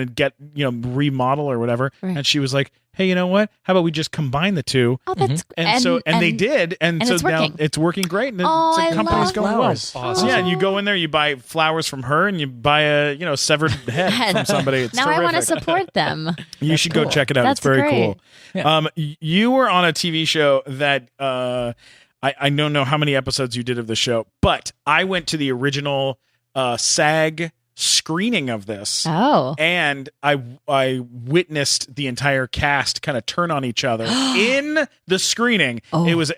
Speaker 2: get remodel or whatever,
Speaker 3: Right.
Speaker 2: and she was like, "Hey, you know what? How about we just combine the two?"
Speaker 3: Oh, that's
Speaker 2: And they did, and so
Speaker 3: it's
Speaker 2: now
Speaker 3: working.
Speaker 2: it's working great, and
Speaker 3: Oh,
Speaker 2: the
Speaker 3: I
Speaker 2: company's
Speaker 3: love
Speaker 2: going
Speaker 4: flowers.
Speaker 2: well.
Speaker 5: Awesome.
Speaker 2: Yeah, and you go in there, you buy flowers from her, and you buy a severed head from somebody. It's
Speaker 3: now
Speaker 2: terrific.
Speaker 3: I want to support them.
Speaker 2: You should go
Speaker 4: cool.
Speaker 2: check it out.
Speaker 3: That's
Speaker 2: It's very
Speaker 3: great.
Speaker 2: cool. You were on a TV show that I don't know how many episodes you did of the show, but I went to the original SAG screening of this.
Speaker 3: Oh.
Speaker 2: And I witnessed the entire cast kind of turn on each other in the screening.
Speaker 3: Oh.
Speaker 2: It was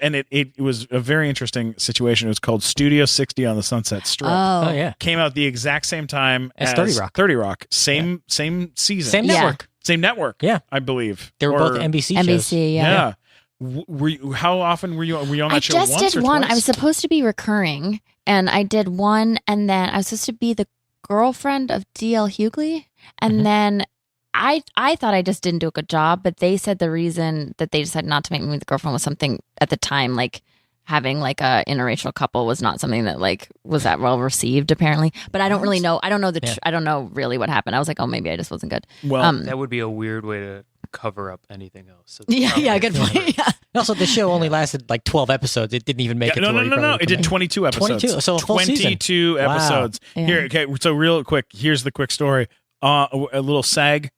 Speaker 2: a very interesting situation. It was called Studio 60 on the Sunset Strip.
Speaker 3: Oh.
Speaker 4: Oh, yeah.
Speaker 2: Came out the exact same time
Speaker 4: As 30 Rock.
Speaker 2: 30 Rock. Same season.
Speaker 4: Same
Speaker 3: Yeah.
Speaker 4: network.
Speaker 2: Same network.
Speaker 4: Yeah.
Speaker 2: I believe.
Speaker 4: They were
Speaker 2: Or-
Speaker 4: both NBC shows.
Speaker 3: NBC, yeah.
Speaker 2: Yeah. How often were you on that
Speaker 3: I
Speaker 2: show?
Speaker 3: just
Speaker 2: Once
Speaker 3: did
Speaker 2: or
Speaker 3: one.
Speaker 2: twice?
Speaker 3: I was supposed to be recurring, and I did one, and then I was supposed to be the girlfriend of D.L. Hughley, and then I thought I just didn't do a good job, but they said the reason that they decided not to make me the girlfriend was something at the time, like having like a interracial couple was not something that like was that well received apparently. But I don't really know. I don't know I don't know really what happened. I was like, oh, maybe I just wasn't good.
Speaker 2: Well,
Speaker 5: That would be a weird way to cover up anything else. So
Speaker 3: Yeah, good point. Yeah.
Speaker 4: Also, the show only lasted like 12 episodes. It didn't even make it.
Speaker 2: no.
Speaker 4: To where you probably
Speaker 2: It did 22 episodes.
Speaker 4: 22, so a full season.
Speaker 2: 22
Speaker 4: Wow.
Speaker 2: episodes.
Speaker 3: Yeah.
Speaker 2: Here, okay. So real quick, here's the quick story. A little SAG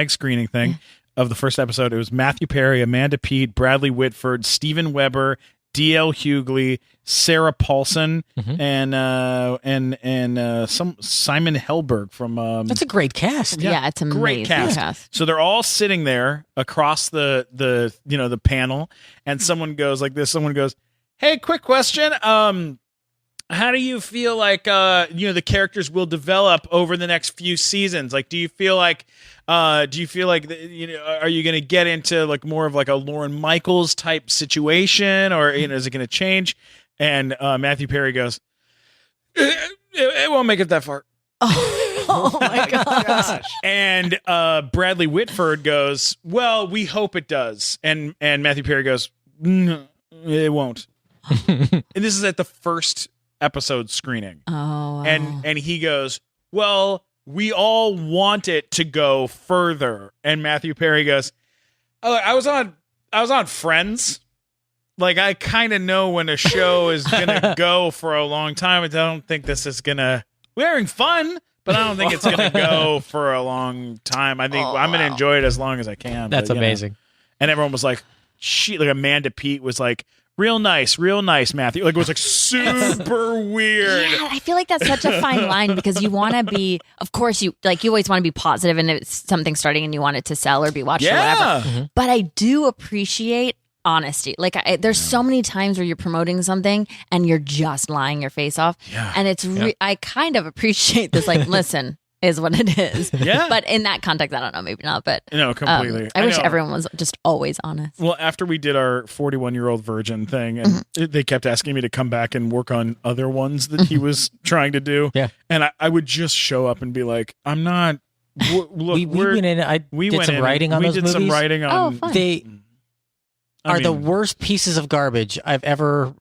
Speaker 2: screening thing of the first episode. It was Matthew Perry, Amanda Peet, Bradley Whitford, Steven Weber, D.L. Hughley, Sarah Paulson, and some Simon Helberg from.
Speaker 4: That's a great cast.
Speaker 3: Yeah, it's amazing.
Speaker 2: Great cast. So they're all sitting there across the panel, and someone goes like this. Someone goes, "Hey, quick question. How do you feel like the characters will develop over the next few seasons? Like, do you feel like are you going to get into like more of like a Lorne Michaels type situation, or is it going to change?" And Matthew Perry goes, "It won't make it that far."
Speaker 3: Oh my gosh.
Speaker 2: And Bradley Whitford goes, "Well, we hope it does." And Matthew Perry goes, "No, it won't." And this is at the first episode screening.
Speaker 3: Oh. Wow.
Speaker 2: And he goes, "Well, we all want it to go further." And Matthew Perry goes, "Oh, I was on Friends. Like, I kind of know when a show is gonna go for a long time. I don't think this is gonna. We're having fun, but I don't think it's gonna go for a long time. I think I'm gonna enjoy it as long as I can."
Speaker 4: That's
Speaker 2: but,
Speaker 4: amazing.
Speaker 2: And everyone was like, like Amanda Peet was like, real nice, Matthew. Like, it was like super weird.
Speaker 3: Yeah, I feel like that's such a fine line because you want to be, of course, you always want to be positive and it's something starting and you want it to sell or be watched or whatever. But I do appreciate honesty. Like, there's so many times where you're promoting something and you're just lying your face off.
Speaker 2: Yeah.
Speaker 3: And it's, I kind of appreciate this. Like, listen, is what it is.
Speaker 2: Yeah.
Speaker 3: But in that context, I don't know, maybe not. But
Speaker 2: No, completely.
Speaker 3: I wish
Speaker 2: know.
Speaker 3: everyone was just always honest.
Speaker 2: Well, after we did our 41-year-old virgin thing, and they kept asking me to come back and work on other ones that he was trying to do.
Speaker 4: Yeah.
Speaker 2: And I would just show up and be like, I'm not. Look,
Speaker 4: We went in. I did some writing on those
Speaker 2: We did
Speaker 4: movies.
Speaker 2: some writing on.
Speaker 3: Oh, fun.
Speaker 4: They
Speaker 2: I
Speaker 4: are the
Speaker 2: mean,
Speaker 4: worst pieces of garbage I've ever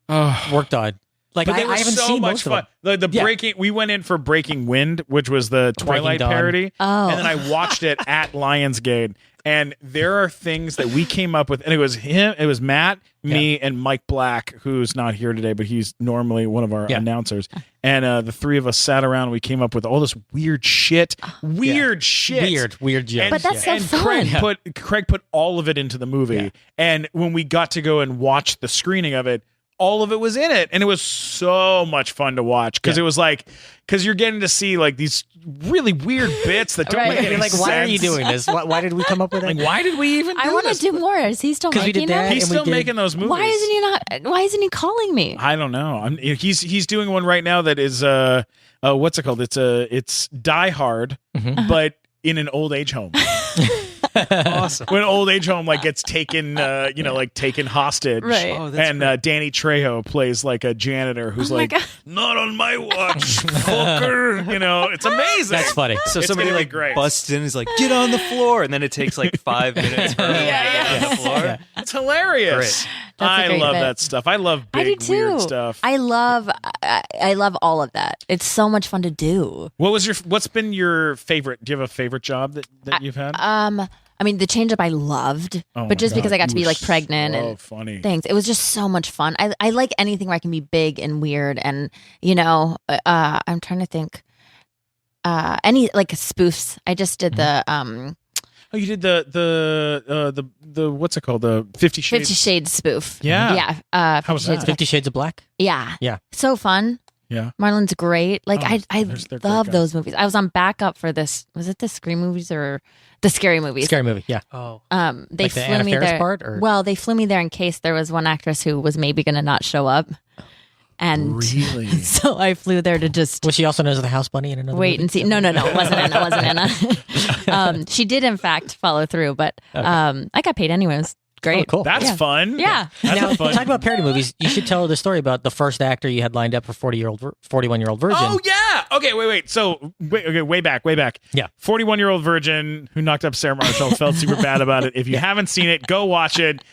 Speaker 4: worked on. Like,
Speaker 2: But they
Speaker 4: I
Speaker 2: were
Speaker 4: haven't
Speaker 2: so
Speaker 4: seen
Speaker 2: much
Speaker 4: most
Speaker 2: fun.
Speaker 4: of them.
Speaker 2: The Breaking, we went in for Breaking Wind, which was the Twilight
Speaker 4: Dawn.
Speaker 2: parody,
Speaker 3: Oh.
Speaker 2: and then I watched it at Lionsgate. And there are things that we came up with, and it was him, it was Matt, me, and Mike Black, who's not here today, but he's normally one of our announcers. And the three of us sat around and we came up with all this weird shit, weird jokes.
Speaker 3: But that's so
Speaker 2: and
Speaker 3: fun.
Speaker 2: Craig put all of it into the movie.
Speaker 4: Yeah.
Speaker 2: And when we got to go and watch the screening of it, all of it was in it, and it was so much fun to watch because it was like, because you're getting to see like these really weird bits that don't
Speaker 3: Right.
Speaker 2: make any
Speaker 4: You're like, why are you
Speaker 2: sense.
Speaker 4: doing this? Why did we come up with it?
Speaker 2: Like, why did we even?
Speaker 3: I want to do more. Is he still
Speaker 4: 'Cause we
Speaker 3: making
Speaker 4: did that.
Speaker 3: them?
Speaker 2: He's
Speaker 4: and we
Speaker 2: still
Speaker 4: did-
Speaker 2: making those movies.
Speaker 3: Why isn't he not? Why isn't he calling me?
Speaker 2: I don't know. He's doing one right now that is what's it called? It's Die Hard, but in an old age home.
Speaker 5: Awesome.
Speaker 2: When an old age home like gets taken, like taken hostage,
Speaker 3: Right.
Speaker 5: Oh, that's
Speaker 2: and Danny Trejo plays like a janitor who's
Speaker 3: Oh my
Speaker 2: like,
Speaker 3: God.
Speaker 2: "Not on my watch, fucker." It's amazing.
Speaker 4: That's funny.
Speaker 5: So
Speaker 2: It's
Speaker 5: somebody
Speaker 2: gonna be
Speaker 5: like
Speaker 2: great.
Speaker 5: busts in, is like, "Get on the floor," and then it takes like 5 minutes for her to get on the floor.
Speaker 2: It's hilarious.
Speaker 3: That's a
Speaker 2: I
Speaker 3: great
Speaker 2: love
Speaker 3: bit.
Speaker 2: that stuff. I love
Speaker 3: I do
Speaker 2: big
Speaker 3: too.
Speaker 2: weird stuff.
Speaker 3: I love all of that. It's so much fun to do.
Speaker 2: What's been your favorite? Do you have a favorite job that you've had?
Speaker 3: I mean, the change up I loved,
Speaker 2: Oh my
Speaker 3: but just
Speaker 2: God,
Speaker 3: because I got to
Speaker 2: you
Speaker 3: be
Speaker 2: were
Speaker 3: like pregnant
Speaker 2: so
Speaker 3: and
Speaker 2: funny.
Speaker 3: things, it was just so much fun. I like anything where I can be big and weird, and I'm trying to think. Any like spoofs. I just did the
Speaker 2: Oh, you did the what's it called? The 50 Shades.
Speaker 3: 50 Shades spoof.
Speaker 2: Yeah.
Speaker 3: Yeah.
Speaker 2: How was
Speaker 3: 50 Shades
Speaker 2: that?
Speaker 4: 50 Shades of Black?
Speaker 3: Yeah.
Speaker 4: Yeah.
Speaker 3: So fun.
Speaker 2: Yeah.
Speaker 3: Marlon's great. Like
Speaker 2: Oh,
Speaker 3: I
Speaker 2: they're great
Speaker 3: love
Speaker 2: guys.
Speaker 3: those movies. I was on backup for this. Was it the Scream movies or the Scary movies?
Speaker 4: Scary movie, yeah.
Speaker 5: Oh,
Speaker 3: They
Speaker 4: Like the
Speaker 3: flew
Speaker 4: Anna
Speaker 3: me
Speaker 4: Faris
Speaker 3: there.
Speaker 4: part, or-
Speaker 3: Well, they flew me there in case there was one actress who was maybe going to not show up, and
Speaker 2: Really?
Speaker 3: so I flew there to just
Speaker 4: Was she also known as the House Bunny in another
Speaker 3: wait
Speaker 4: movie?
Speaker 3: and see. No, it wasn't Anna. It wasn't Anna. She did in fact follow through, but I got paid anyways. Great.
Speaker 4: Oh, cool.
Speaker 2: That's
Speaker 3: Yeah.
Speaker 2: fun.
Speaker 3: Yeah.
Speaker 2: That's
Speaker 4: Now,
Speaker 2: a fun.
Speaker 4: talk about parody movies. You should tell the story about the first actor you had lined up for 41-year-old virgin.
Speaker 2: Oh yeah. Okay. Wait. So way back.
Speaker 4: Yeah.
Speaker 2: 41-year-old virgin who knocked up Sarah Marshall felt super bad about it. If you haven't seen it, go watch it.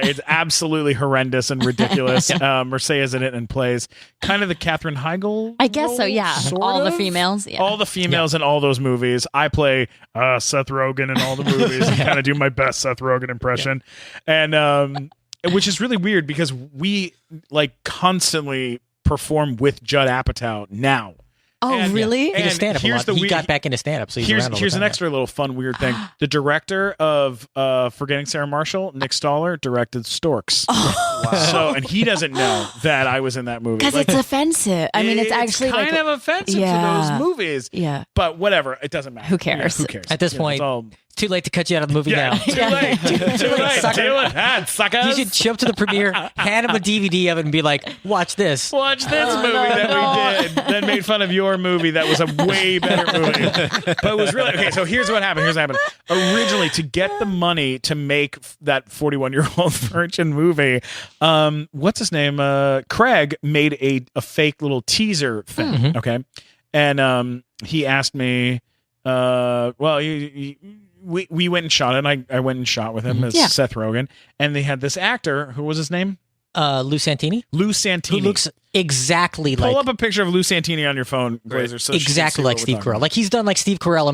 Speaker 2: It's absolutely horrendous and ridiculous. Mircea is in it and plays kind of the Katherine Heigl.
Speaker 3: I guess so.
Speaker 2: role,
Speaker 3: Yeah,
Speaker 2: sort
Speaker 3: all the
Speaker 2: of.
Speaker 3: females. Yeah.
Speaker 2: All the females in all those movies. I play Seth Rogen in all the movies and kind of do my best Seth Rogen impression. And which is really weird because we like constantly perform with Judd Apatow now.
Speaker 3: Oh,
Speaker 2: And-
Speaker 3: really?
Speaker 4: He does stand up a
Speaker 2: here's
Speaker 4: lot.
Speaker 2: the
Speaker 4: He
Speaker 2: we-
Speaker 4: got back into stand up, so he's
Speaker 2: Here's
Speaker 4: around all the
Speaker 2: an
Speaker 4: time,
Speaker 2: extra little fun weird thing. The director of Forgetting Sarah Marshall, Nick Stoller, directed Storks. So, and he doesn't know that I was in that movie.
Speaker 3: Because
Speaker 2: Like,
Speaker 3: it's offensive. I mean, it's actually
Speaker 2: kind
Speaker 3: like
Speaker 2: of offensive
Speaker 3: Yeah.
Speaker 2: to those movies.
Speaker 3: yeah.
Speaker 2: But whatever, it doesn't matter.
Speaker 3: Who cares?
Speaker 2: Yeah, who cares?
Speaker 4: At this
Speaker 2: You know,
Speaker 4: point,
Speaker 2: it's all-
Speaker 4: Too late to cut you out of the movie
Speaker 2: yeah,
Speaker 4: now.
Speaker 2: too late. Too late.
Speaker 4: sucker.
Speaker 2: Deal with that, suckers.
Speaker 4: You should show up to the premiere, hand him a DVD of it, and be like, "Watch this."
Speaker 2: Watch this movie that we did that made fun of your movie that was a way better movie. But it was really okay. So here's what happened. Originally, to get the money to make that 41-year-old virgin movie, what's his name? Craig made a fake little teaser thing. Okay, and he asked me. We went and shot it. And I went and shot with him as
Speaker 3: Yeah.
Speaker 2: Seth Rogen, and they had this actor who was his name.
Speaker 4: Lou Santini,
Speaker 2: Lou
Speaker 4: who
Speaker 2: Santini.
Speaker 4: looks exactly
Speaker 2: Pull
Speaker 4: like
Speaker 2: up a picture of Lou Santini on your phone, Glazer. So she can
Speaker 4: exactly
Speaker 2: see
Speaker 4: like
Speaker 2: what we're
Speaker 4: Steve
Speaker 2: talking
Speaker 4: Carell. Like he's done like Steve Carell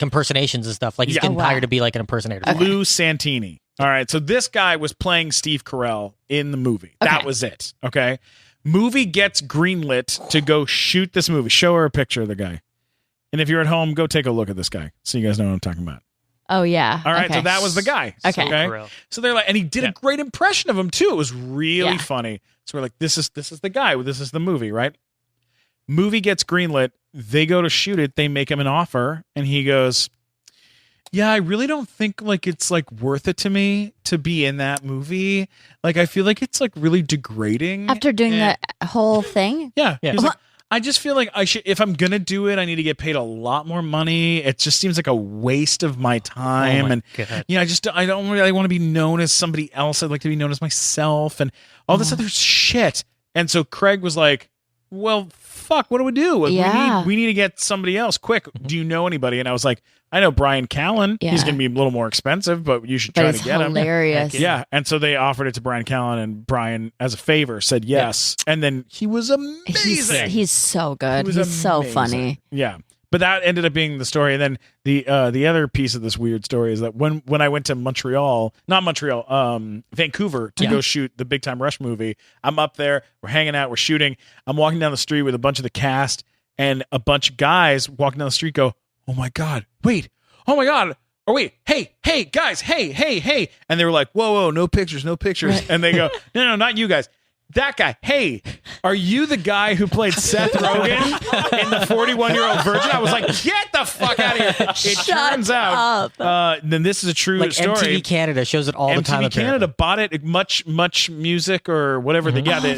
Speaker 4: impersonations and stuff. Like he's
Speaker 2: Yeah.
Speaker 4: getting
Speaker 3: Oh, wow.
Speaker 4: hired to be like an impersonator.
Speaker 2: about. Lou Santini. All right, so this guy was playing Steve Carell in the movie. That
Speaker 3: Okay.
Speaker 2: was it. Okay, movie gets greenlit to go shoot this movie. Show her a picture of the guy, and if you're at home, go take a look at this guy so you guys know what I'm talking about.
Speaker 3: Oh, yeah.
Speaker 2: All right,
Speaker 3: Okay.
Speaker 2: so that was the guy.
Speaker 3: Okay.
Speaker 5: Carell.
Speaker 2: So they're like, and he did a great impression of him too. It was really
Speaker 3: Yeah.
Speaker 2: funny. So we're like, this is the guy. This is the movie, right? Movie gets greenlit. They go to shoot it. They make him an offer, and he goes, "Yeah, I really don't think like it's like worth it to me to be in that movie. Like, I feel like it's like really degrading."
Speaker 3: After doing
Speaker 2: And-
Speaker 3: the whole thing?
Speaker 2: yeah,
Speaker 4: Yeah.
Speaker 2: He was like, I just feel like I should, if I'm gonna do it, I need to get paid a lot more money. It just seems like a waste of my time, and yeah, I don't really want to be known as somebody else. I'd like to be known as myself, and all this other shit. And so Craig was like, "Well, fuck, what do we do? Like,
Speaker 3: Yeah.
Speaker 2: we need to get somebody else quick. Do you know anybody?" And I was like, "I know Brian Callen.
Speaker 3: Yeah.
Speaker 2: He's gonna be a little more expensive, but you should
Speaker 3: But
Speaker 2: try
Speaker 3: it's
Speaker 2: to get him."
Speaker 3: hilarious.
Speaker 2: Yeah, and so they offered it to Brian Callen, and Brian, as a favor, said yes. And then he was amazing.
Speaker 3: He's so good.
Speaker 2: He was
Speaker 3: He's so
Speaker 2: amazing.
Speaker 3: funny.
Speaker 2: Yeah, but that ended up being the story. And then the other piece of this weird story is that when I went to Vancouver to go shoot the Big Time Rush movie, I'm up there, we're hanging out, we're shooting. I'm walking down the street with a bunch of the cast, and a bunch of guys walking down the street go, "Oh my god, wait, oh my god." Or wait, hey, guys, hey. And they were like, whoa, no pictures. And they go, no, not you guys. That guy, hey, are you the guy who played Seth Rogen in the 41-year-old virgin? I was like, get the fuck out of here. It turns out, then this is a true
Speaker 4: like
Speaker 2: story.
Speaker 4: MTV Canada shows it all the time.
Speaker 2: MTV Canada bought it, much music or whatever.
Speaker 3: Oh my God, that's-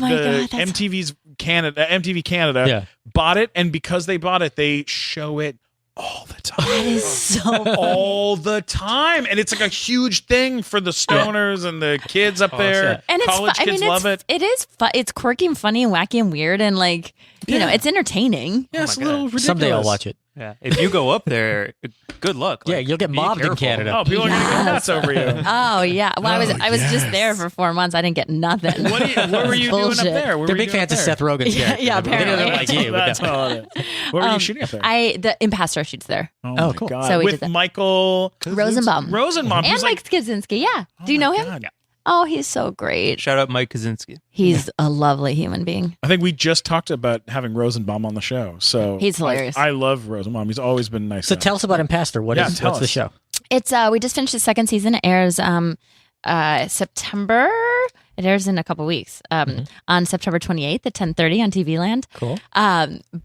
Speaker 2: MTV Canada bought it, and because they bought it, they show it all the time.
Speaker 3: That is so
Speaker 2: All the time, and it's like a huge thing for the stoners and the kids up there.
Speaker 3: and it's
Speaker 2: College kids love it.
Speaker 3: It is it's quirky and funny and wacky and weird and like you know it's entertaining.
Speaker 2: Yeah, it's a
Speaker 5: my
Speaker 2: little
Speaker 5: God.
Speaker 2: ridiculous.
Speaker 4: Someday I'll watch it.
Speaker 5: Yeah. If you go up there, good luck.
Speaker 4: Yeah,
Speaker 5: Like,
Speaker 4: you'll get
Speaker 5: be
Speaker 4: mobbed in
Speaker 5: careful.
Speaker 4: Canada.
Speaker 2: Oh, people are gonna go
Speaker 3: Yes.
Speaker 2: nuts over you.
Speaker 3: Oh yeah. Well, I was just there for 4 months. I didn't get nothing.
Speaker 2: What were you doing up
Speaker 3: Bullshit.
Speaker 2: there? What
Speaker 4: They're
Speaker 2: were you
Speaker 4: big
Speaker 2: doing
Speaker 4: fans
Speaker 2: up
Speaker 4: of
Speaker 2: there?
Speaker 4: Seth Rogen's
Speaker 3: Yeah,
Speaker 4: character.
Speaker 3: yeah,
Speaker 4: They don't
Speaker 3: apparently.
Speaker 4: like you.
Speaker 2: That's all it is. What were you shooting up there?
Speaker 3: The IMPASTOR shoots there.
Speaker 2: Oh,
Speaker 4: Oh,
Speaker 2: my
Speaker 4: cool.
Speaker 2: God.
Speaker 3: So we
Speaker 2: With
Speaker 3: did that.
Speaker 2: Michael
Speaker 3: Rosenbaum.
Speaker 2: Rosenbaum.
Speaker 3: And
Speaker 2: who's
Speaker 3: Mike Kaczynski. Yeah. Do you know him?
Speaker 2: God.
Speaker 3: Oh, he's so great.
Speaker 5: Shout out Mike Kaczynski.
Speaker 3: He's a lovely human being.
Speaker 2: I think we just talked about having Rosenbaum on the show. So
Speaker 3: He's hilarious.
Speaker 2: I love Rosenbaum. He's always been nice.
Speaker 4: So
Speaker 2: guy.
Speaker 4: tell us about Impastor.
Speaker 2: Yeah, tell
Speaker 4: What's the
Speaker 2: us.
Speaker 4: show?
Speaker 3: It's we just finished the second season. It airs September. It airs in a couple weeks. On September 28th at 10:30 on TV Land.
Speaker 4: Cool.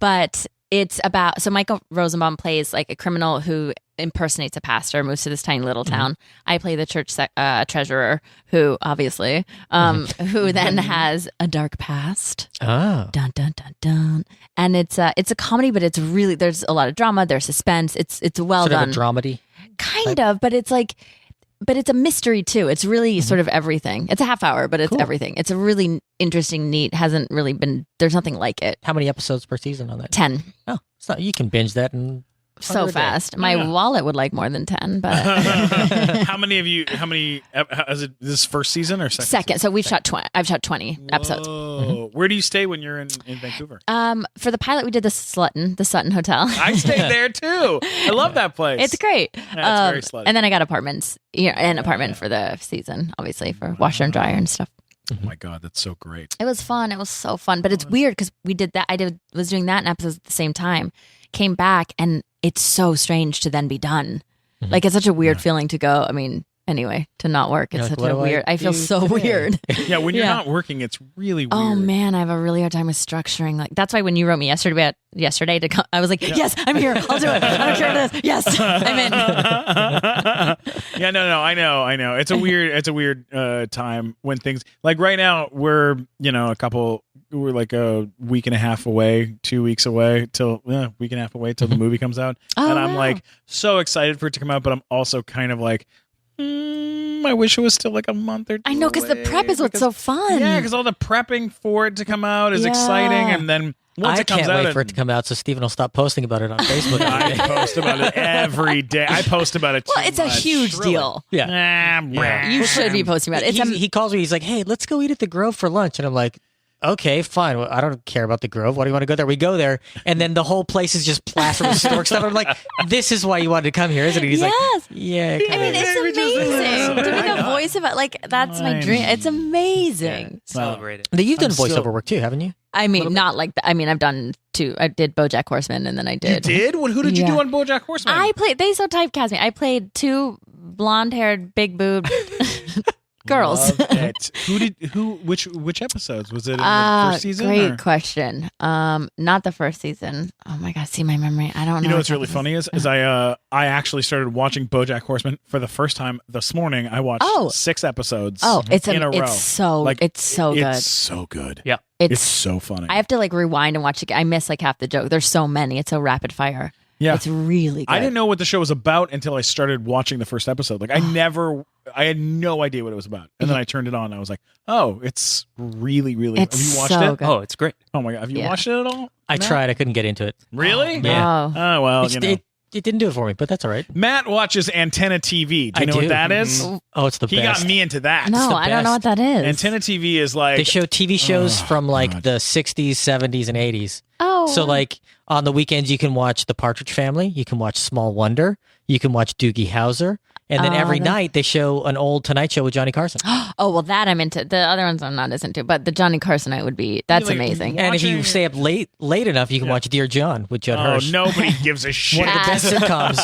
Speaker 3: But it's about Michael Rosenbaum plays like a criminal who impersonates a pastor, moves to this tiny little town. I play the church treasurer, who obviously who then has a dark past.
Speaker 4: Oh.
Speaker 3: Dun dun dun dun. And it's a comedy, but it's really there's a lot of drama, there's suspense. It's well
Speaker 4: Sort
Speaker 3: done.
Speaker 4: of a dramedy.
Speaker 3: Kind of, but it's like but it's a mystery too. It's really sort of everything. It's a half hour, but it's everything. It's a really interesting, neat, hasn't really been there's nothing like it.
Speaker 4: How many episodes per season on that?
Speaker 3: 10.
Speaker 4: Oh, it's not. You can binge that in
Speaker 3: So fast. My wallet would like more than 10, but
Speaker 2: How many is it this first season or
Speaker 3: second. So we've shot 20. I've shot 20 episodes.
Speaker 2: Where do you stay when you're in Vancouver?
Speaker 3: For the pilot, we did the Sutton Hotel.
Speaker 2: I stayed there too. I love that place.
Speaker 3: It's great.
Speaker 2: Yeah, it's very slutty.
Speaker 3: And then I got apartments. An apartment for the season, obviously, for washer and dryer and stuff.
Speaker 2: Oh my God, that's so great.
Speaker 3: It was fun. It was so fun. But it's weird because we did that. Was doing that in episodes at the same time. Came back, and it's so strange to then be done. Like, it's such a weird feeling to go. I mean, anyway, to not work. It's
Speaker 4: You're like,
Speaker 3: such a
Speaker 4: what do
Speaker 3: weird. I feel
Speaker 4: do
Speaker 3: so
Speaker 4: today?
Speaker 3: weird.
Speaker 2: Yeah, when you're
Speaker 3: Yeah.
Speaker 2: not working, it's really weird.
Speaker 3: Oh man, I have a really hard time with structuring. Like that's why when you wrote me yesterday to come, I was like, yes, I'm here. I'll do it. I don't care what it is. Yes, I'm in.
Speaker 2: Yeah, no, I know. It's a weird time when things like right now we're like a week and a half away, 2 weeks away week and a half away till the movie comes out, and I'm
Speaker 3: wow.
Speaker 2: like so excited for it to come out, but I'm also kind of like, I wish it was still like a month or two.
Speaker 3: I know because the prep is what's so fun.
Speaker 2: Yeah, because all the prepping for it to come out is exciting, and then once
Speaker 4: I
Speaker 2: it comes
Speaker 4: can't
Speaker 2: out,
Speaker 4: wait for it to come out so Steven will stop posting about it on Facebook.
Speaker 2: I post about it every day. I post about it.
Speaker 3: Well,
Speaker 2: too
Speaker 3: it's a
Speaker 2: much.
Speaker 3: huge deal.
Speaker 4: Yeah.
Speaker 3: You should be posting about it.
Speaker 4: He calls me. He's like, "Hey, let's go eat at the Grove for lunch," and I'm like, "Okay, fine. Well, I don't care about the Grove. Why do you want to go there?" We go there, and then the whole place is just plastered with historic stuff. I'm like, "This is why you wanted to come here, isn't it?" He's
Speaker 3: Yes.
Speaker 4: like, "Yeah."
Speaker 3: I mean, it's amazing to be the voice of it. Like that's my dream. It's amazing.
Speaker 5: Celebrate it.
Speaker 4: You've done
Speaker 2: I'm
Speaker 4: voiceover
Speaker 2: still-
Speaker 4: work too, haven't you?
Speaker 3: I mean, not like that. I mean, I've done two. I did BoJack Horseman, and then I
Speaker 2: You
Speaker 3: did.
Speaker 2: did? Who did you do
Speaker 3: Yeah.
Speaker 2: on BoJack Horseman?
Speaker 3: I played. They so typecast me. I played two blonde-haired, big-boobed girls.
Speaker 2: Loved it. Which episodes was it in the first season?
Speaker 3: Great
Speaker 2: or?
Speaker 3: question. Not the first season. Oh my god, see my memory. I don't know.
Speaker 2: You know what's really funny is I actually started watching BoJack Horseman for the first time this morning. I watched 6 episodes.
Speaker 3: Oh, it's
Speaker 2: in a row.
Speaker 3: It's so
Speaker 2: Like,
Speaker 3: it's so good.
Speaker 2: It's so good.
Speaker 5: Yeah.
Speaker 2: It's so funny.
Speaker 3: I have to like rewind and watch it. I miss like half the joke. There's so many. It's so rapid fire.
Speaker 2: Yeah.
Speaker 3: It's really good.
Speaker 2: I didn't know what the show was about until I started watching the first episode. Like I had no idea what it was about. And then I turned it on and I was like, oh, it's really, really
Speaker 3: It's
Speaker 2: have you watched
Speaker 3: so
Speaker 2: it?
Speaker 3: good.
Speaker 5: Oh, it's great.
Speaker 2: Oh my god. Have you
Speaker 3: Yeah.
Speaker 2: watched it at all?
Speaker 4: I tried. I couldn't get into it.
Speaker 2: Really?
Speaker 4: Yeah.
Speaker 3: Oh.
Speaker 2: Oh well,
Speaker 4: It didn't do it for me, but that's all right.
Speaker 2: Matt watches Antenna TV. Do you know what that is?
Speaker 4: Oh, it's the
Speaker 2: He
Speaker 4: best.
Speaker 2: got me into that.
Speaker 3: No,
Speaker 4: the
Speaker 3: I don't know what
Speaker 4: best.
Speaker 3: that is.
Speaker 2: Antenna TV is like
Speaker 4: They show TV shows from like
Speaker 2: God.
Speaker 4: the 60s, 70s, and 80s.
Speaker 3: Oh,
Speaker 4: So like on the weekends you can watch The Partridge Family, you can watch Small Wonder, you can watch Doogie Howser, and then every night they show an old Tonight Show with Johnny Carson.
Speaker 3: oh well, that I'm into. The other ones I'm not as into, but the Johnny Carson night would be. That's
Speaker 2: like,
Speaker 3: amazing.
Speaker 4: And if you
Speaker 2: Watching-
Speaker 4: stay up late enough, you can watch Dear John with Judd
Speaker 2: oh,
Speaker 4: Hirsch.
Speaker 2: nobody gives a shit.
Speaker 4: One of the best sitcoms.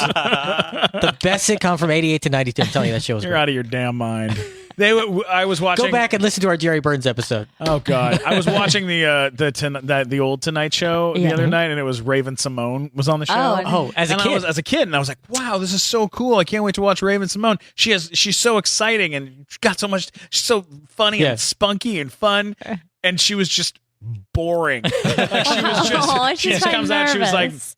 Speaker 4: The best sitcom from 88 to 92. I'm telling you, that show was
Speaker 2: You're
Speaker 4: great.
Speaker 2: out of your damn mind. I was watching.
Speaker 4: Go back and listen to our Jerry Burns episode.
Speaker 2: Oh God, I was watching the old Tonight Show the
Speaker 3: Yeah.
Speaker 2: other night, and it was Raven Simone was on the show.
Speaker 3: Oh,
Speaker 4: as a
Speaker 2: And
Speaker 4: kid.
Speaker 2: I was as a kid, and I was like, "Wow, this is so cool! I can't wait to watch Raven Simone. She's so exciting and got so much. She's so funny
Speaker 4: Yeah.
Speaker 2: and spunky and fun, and she was just boring. Like, she was just
Speaker 3: Oh,
Speaker 2: she
Speaker 3: she's
Speaker 2: just comes out. She was like,
Speaker 3: nervous.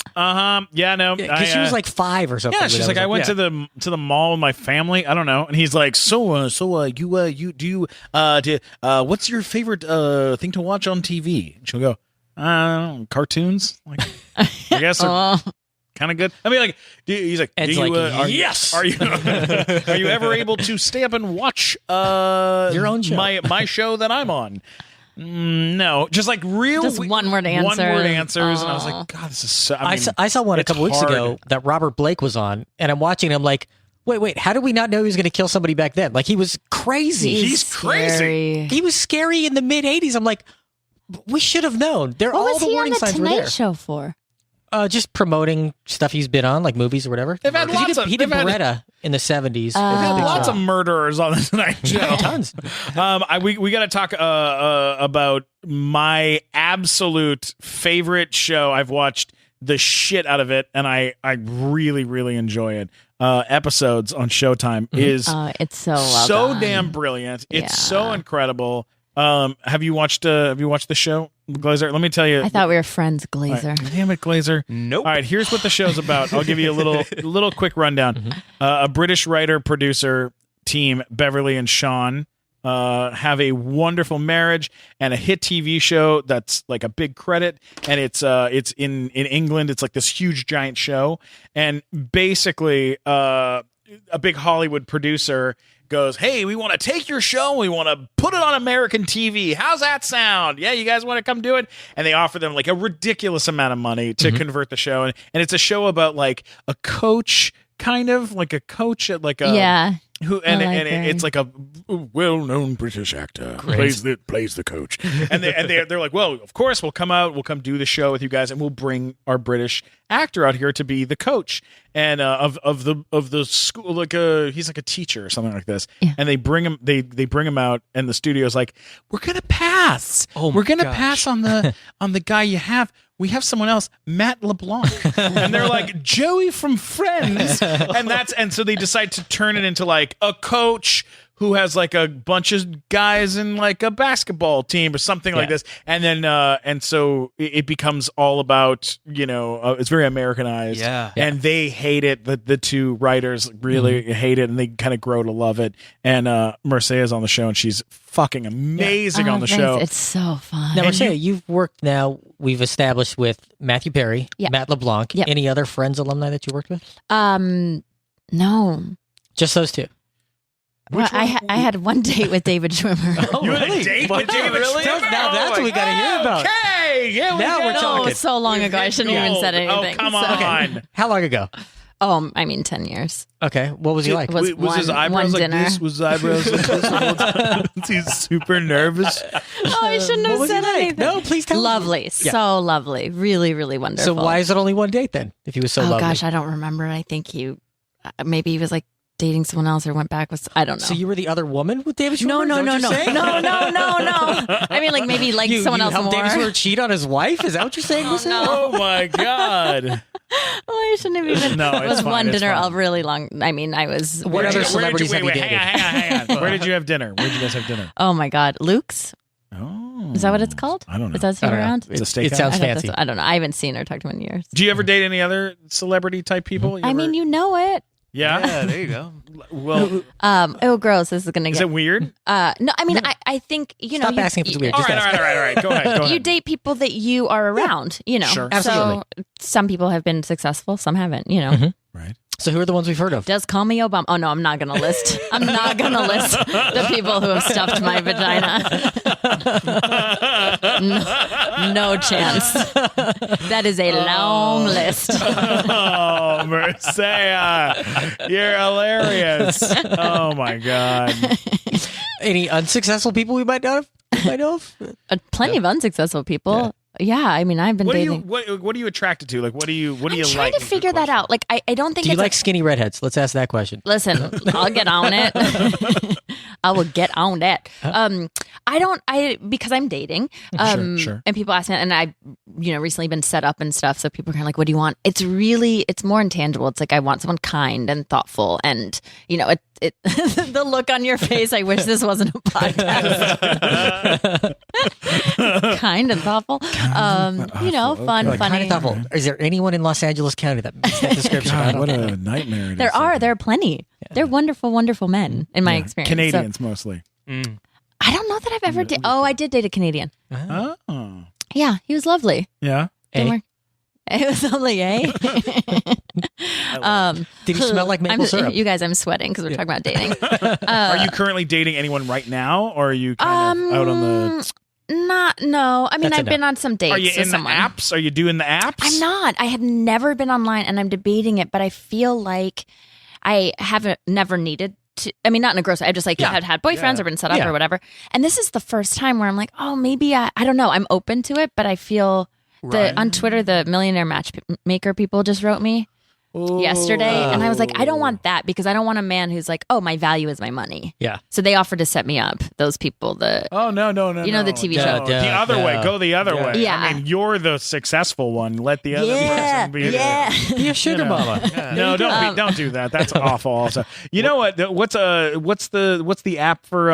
Speaker 2: yeah, no,
Speaker 4: Because she was like 5 or something.
Speaker 2: yeah, she's like, I went to the mall with my family. I don't know, and he's like, you do you what's your favorite thing to watch on TV? And she'll go, cartoons. Like, I guess they're kind of good. I mean, like, he's like,
Speaker 4: Ed's
Speaker 2: do you,
Speaker 4: like,
Speaker 2: are,
Speaker 4: yes!
Speaker 2: Are you are you ever able to stay up and watch
Speaker 4: Your own show.
Speaker 2: my show that I'm on? No, just like real
Speaker 3: Just one-word answers.
Speaker 2: One-word answers, and I was
Speaker 3: Aw.
Speaker 2: like, God, this is so.
Speaker 4: I saw one a
Speaker 2: it's
Speaker 4: couple weeks
Speaker 2: hard.
Speaker 4: ago that Robert Blake was on, and I'm watching, and I'm like, wait, how did we not know he was going to kill somebody back then? Like, he was crazy.
Speaker 2: He's crazy.
Speaker 3: scary.
Speaker 4: He was scary in the mid 80s. I'm like, we should have known.
Speaker 3: What
Speaker 4: All
Speaker 3: was
Speaker 4: the
Speaker 3: he on
Speaker 4: warning
Speaker 3: the
Speaker 4: signs were there.
Speaker 3: Tonight Show for?
Speaker 4: Just promoting stuff he's been on, like movies or whatever.
Speaker 2: They've had
Speaker 4: 'Cause
Speaker 2: lots of-
Speaker 4: he did
Speaker 2: they've had-
Speaker 4: Beretta in the 70s.
Speaker 2: They've had
Speaker 3: Oh.
Speaker 2: lots of murderers on the Tonight Show.
Speaker 4: Tons.
Speaker 2: We got to talk about my absolute favorite show. I've watched the shit out of it, and I really, really enjoy it. Episodes on Showtime is
Speaker 3: It's so well
Speaker 2: so
Speaker 3: done.
Speaker 2: damn brilliant. It's
Speaker 3: Yeah.
Speaker 2: so incredible. Have you watched the show, Glazer? Let me tell you.
Speaker 3: I thought we were friends, Glazer.
Speaker 2: Damn it, Glazer.
Speaker 5: Nope.
Speaker 2: All right, here's what the show's about. I'll give you a little quick rundown. A British writer producer team, Beverly and Sean, have a wonderful marriage and a hit TV show that's like a big credit, and it's in England. It's like this huge giant show, and basically a big Hollywood producer goes, "Hey, we want to take your show, we want to put it on American TV. How's that sound? Yeah, you guys want to come do it?" And they offer them like a ridiculous amount of money to convert the show, and it's a show about like a coach, kind of like a coach at like a it's like a well-known British actor plays the coach, and they're like, well, of course we'll come do the show with you guys, and we'll bring our British actor out here to be the coach and of the school, like he's like a teacher or something like this, and they bring him out, and the studio's like, we're gonna pass on the guy you have. We have someone else, Matt LeBlanc. And they're like, Joey from Friends. And so they decide to turn it into like a coach who has like a bunch of guys in like a basketball team or something like this. And then, and so it becomes all about, it's very Americanized.
Speaker 5: Yeah.
Speaker 2: And they hate it. The two writers really hate it, and they kind of grow to love it. And Mircea is on the show, and she's fucking amazing on the show.
Speaker 3: It's so fun.
Speaker 4: Now, Mircea, you've worked we've established with Matthew Perry, Matt LeBlanc.
Speaker 3: Yep.
Speaker 4: Any other Friends alumni that you worked with?
Speaker 3: No.
Speaker 4: Just those two?
Speaker 3: Well, I had one date with David Schwimmer.
Speaker 4: Oh,
Speaker 2: You
Speaker 4: really?
Speaker 2: had a date with David
Speaker 4: Really?
Speaker 2: Schwimmer?
Speaker 4: Now that's what we got to hear about.
Speaker 2: Okay, yeah,
Speaker 4: Now we're
Speaker 3: No,
Speaker 4: talking.
Speaker 3: it was so long ago. I shouldn't have even said anything.
Speaker 2: Oh, come
Speaker 3: so-
Speaker 2: on.
Speaker 4: How long ago?
Speaker 3: Oh, I mean, 10 years.
Speaker 4: Okay. What was he like?
Speaker 3: Was
Speaker 2: Was his
Speaker 3: one
Speaker 2: eyebrows like
Speaker 3: dinner.
Speaker 2: this? Was his eyebrows like this the whole time? He's super nervous.
Speaker 3: Oh, I shouldn't have
Speaker 4: What was he
Speaker 3: said
Speaker 4: like?
Speaker 3: anything.
Speaker 4: No, please tell me.
Speaker 3: Lovely. So lovely. Really, really wonderful.
Speaker 4: So why is it only one date then? If he was so
Speaker 3: Oh,
Speaker 4: lovely.
Speaker 3: gosh, I don't remember. I think maybe he was like dating someone else or went back with, I don't know.
Speaker 4: So you were the other woman with David Schwimmer?
Speaker 3: No.
Speaker 4: Is that what you're saying?
Speaker 3: No. I mean, like maybe like someone else
Speaker 4: helped
Speaker 3: more.
Speaker 4: David Schwimmer cheat on his wife? Is that what you're saying?
Speaker 3: Oh,
Speaker 4: Mircea?
Speaker 3: no.
Speaker 2: Oh my god.
Speaker 3: Oh, I shouldn't have even.
Speaker 2: No,
Speaker 3: it was
Speaker 2: it's fine,
Speaker 3: one
Speaker 2: it's
Speaker 3: dinner
Speaker 2: fine.
Speaker 3: of really long. I mean, I was.
Speaker 4: What other celebrities have you dated?
Speaker 2: Hang on. Where did you have dinner? Where did you guys have dinner?
Speaker 3: Oh my God, Luke's.
Speaker 2: Oh,
Speaker 3: Is that what it's called?
Speaker 2: I don't know.
Speaker 3: Is that still
Speaker 4: I don't know.
Speaker 3: around?
Speaker 2: It's a steakhouse?
Speaker 4: It sounds
Speaker 3: I thought
Speaker 4: fancy.
Speaker 3: I don't know. I haven't seen or talked to him in years.
Speaker 2: Do you ever date any other celebrity type people?
Speaker 3: I mean, you know it.
Speaker 2: yeah.
Speaker 5: Yeah, there you go.
Speaker 2: Well,
Speaker 3: Oh, gross. This is gonna
Speaker 2: is
Speaker 3: get.
Speaker 2: it weird?
Speaker 3: No, I mean, I think
Speaker 4: Stop
Speaker 3: you,
Speaker 4: asking if it's weird.
Speaker 2: All
Speaker 4: Just
Speaker 2: right.
Speaker 4: ask.
Speaker 2: Go ahead.
Speaker 3: You date people that you are around.
Speaker 2: Sure.
Speaker 4: Absolutely.
Speaker 3: So some people have been successful, some haven't.
Speaker 2: Right.
Speaker 4: So who are the ones we've heard of?
Speaker 3: Does call me Obama? Oh no, I'm not gonna list. I'm not gonna list the people who have stuffed my vagina. No chance. That is a long list.
Speaker 2: Oh, Mircea, you're hilarious. Oh my god.
Speaker 4: Any unsuccessful people we might know of?
Speaker 3: Plenty of unsuccessful people. Yeah, I mean, I've been
Speaker 2: What are
Speaker 3: dating.
Speaker 2: you attracted to? Like, what do you
Speaker 3: I'm
Speaker 2: like?
Speaker 3: trying to figure that out. Like, I don't think
Speaker 4: Do you
Speaker 3: it's
Speaker 4: like skinny redheads? Let's ask that question.
Speaker 3: Listen, I'll get on it. I will get on that. Because I'm dating.
Speaker 2: Sure.
Speaker 3: And people ask me, and I've, recently been set up and stuff. So people are kind of like, what do you want? It's more intangible. It's like, I want someone kind and thoughtful. And, the look on your face, I wish this wasn't a podcast. Kind and thoughtful. Fun,
Speaker 4: Like,
Speaker 3: funny.
Speaker 4: kind of thoughtful. Is there anyone in Los Angeles County that meets that description? I
Speaker 2: God,
Speaker 4: don't
Speaker 2: what
Speaker 4: know.
Speaker 2: a nightmare!
Speaker 3: There are plenty. They're wonderful, wonderful men in my experience. So,
Speaker 2: Canadians mostly.
Speaker 3: I don't know that I've ever did. Oh, I did date a Canadian.
Speaker 2: Oh,
Speaker 3: Yeah, he was lovely.
Speaker 2: yeah.
Speaker 3: Don't
Speaker 4: Eh?
Speaker 3: worry. It was lovely, eh?
Speaker 4: Did he smell like maple syrup?
Speaker 3: You guys, I'm sweating because we're talking about dating.
Speaker 2: Are you currently dating anyone right now, or are you kind of out on the?
Speaker 3: No. I mean,
Speaker 4: That's a
Speaker 3: I've been
Speaker 4: no.
Speaker 3: on some dates
Speaker 2: Are you
Speaker 3: with
Speaker 2: in
Speaker 3: someone.
Speaker 2: the apps? Are you doing the apps?
Speaker 3: I'm not. I have never been online, and I'm debating it, but I feel like I haven't never needed to. I mean, not in a gross way. I just had boyfriends or been set up
Speaker 4: Yeah.
Speaker 3: or whatever. And this is the first time where I'm like, oh, maybe I don't know. I'm open to it, but I feel on Twitter, the millionaire matchmaker people just wrote me yesterday, and I was like, I don't want that because I don't want a man who's like, oh, my value is my money.
Speaker 4: Yeah.
Speaker 3: So they offered to set me up. Those people,
Speaker 2: Oh no!
Speaker 3: You know the TV show.
Speaker 2: No, the other way. Go the other way.
Speaker 3: Yeah.
Speaker 2: I mean, you're the successful one. Let the other
Speaker 3: yeah,
Speaker 2: person be.
Speaker 3: yeah.
Speaker 4: Be a sugar mama.
Speaker 2: No, don't do that. That's awful. Also, you know what? What's the app for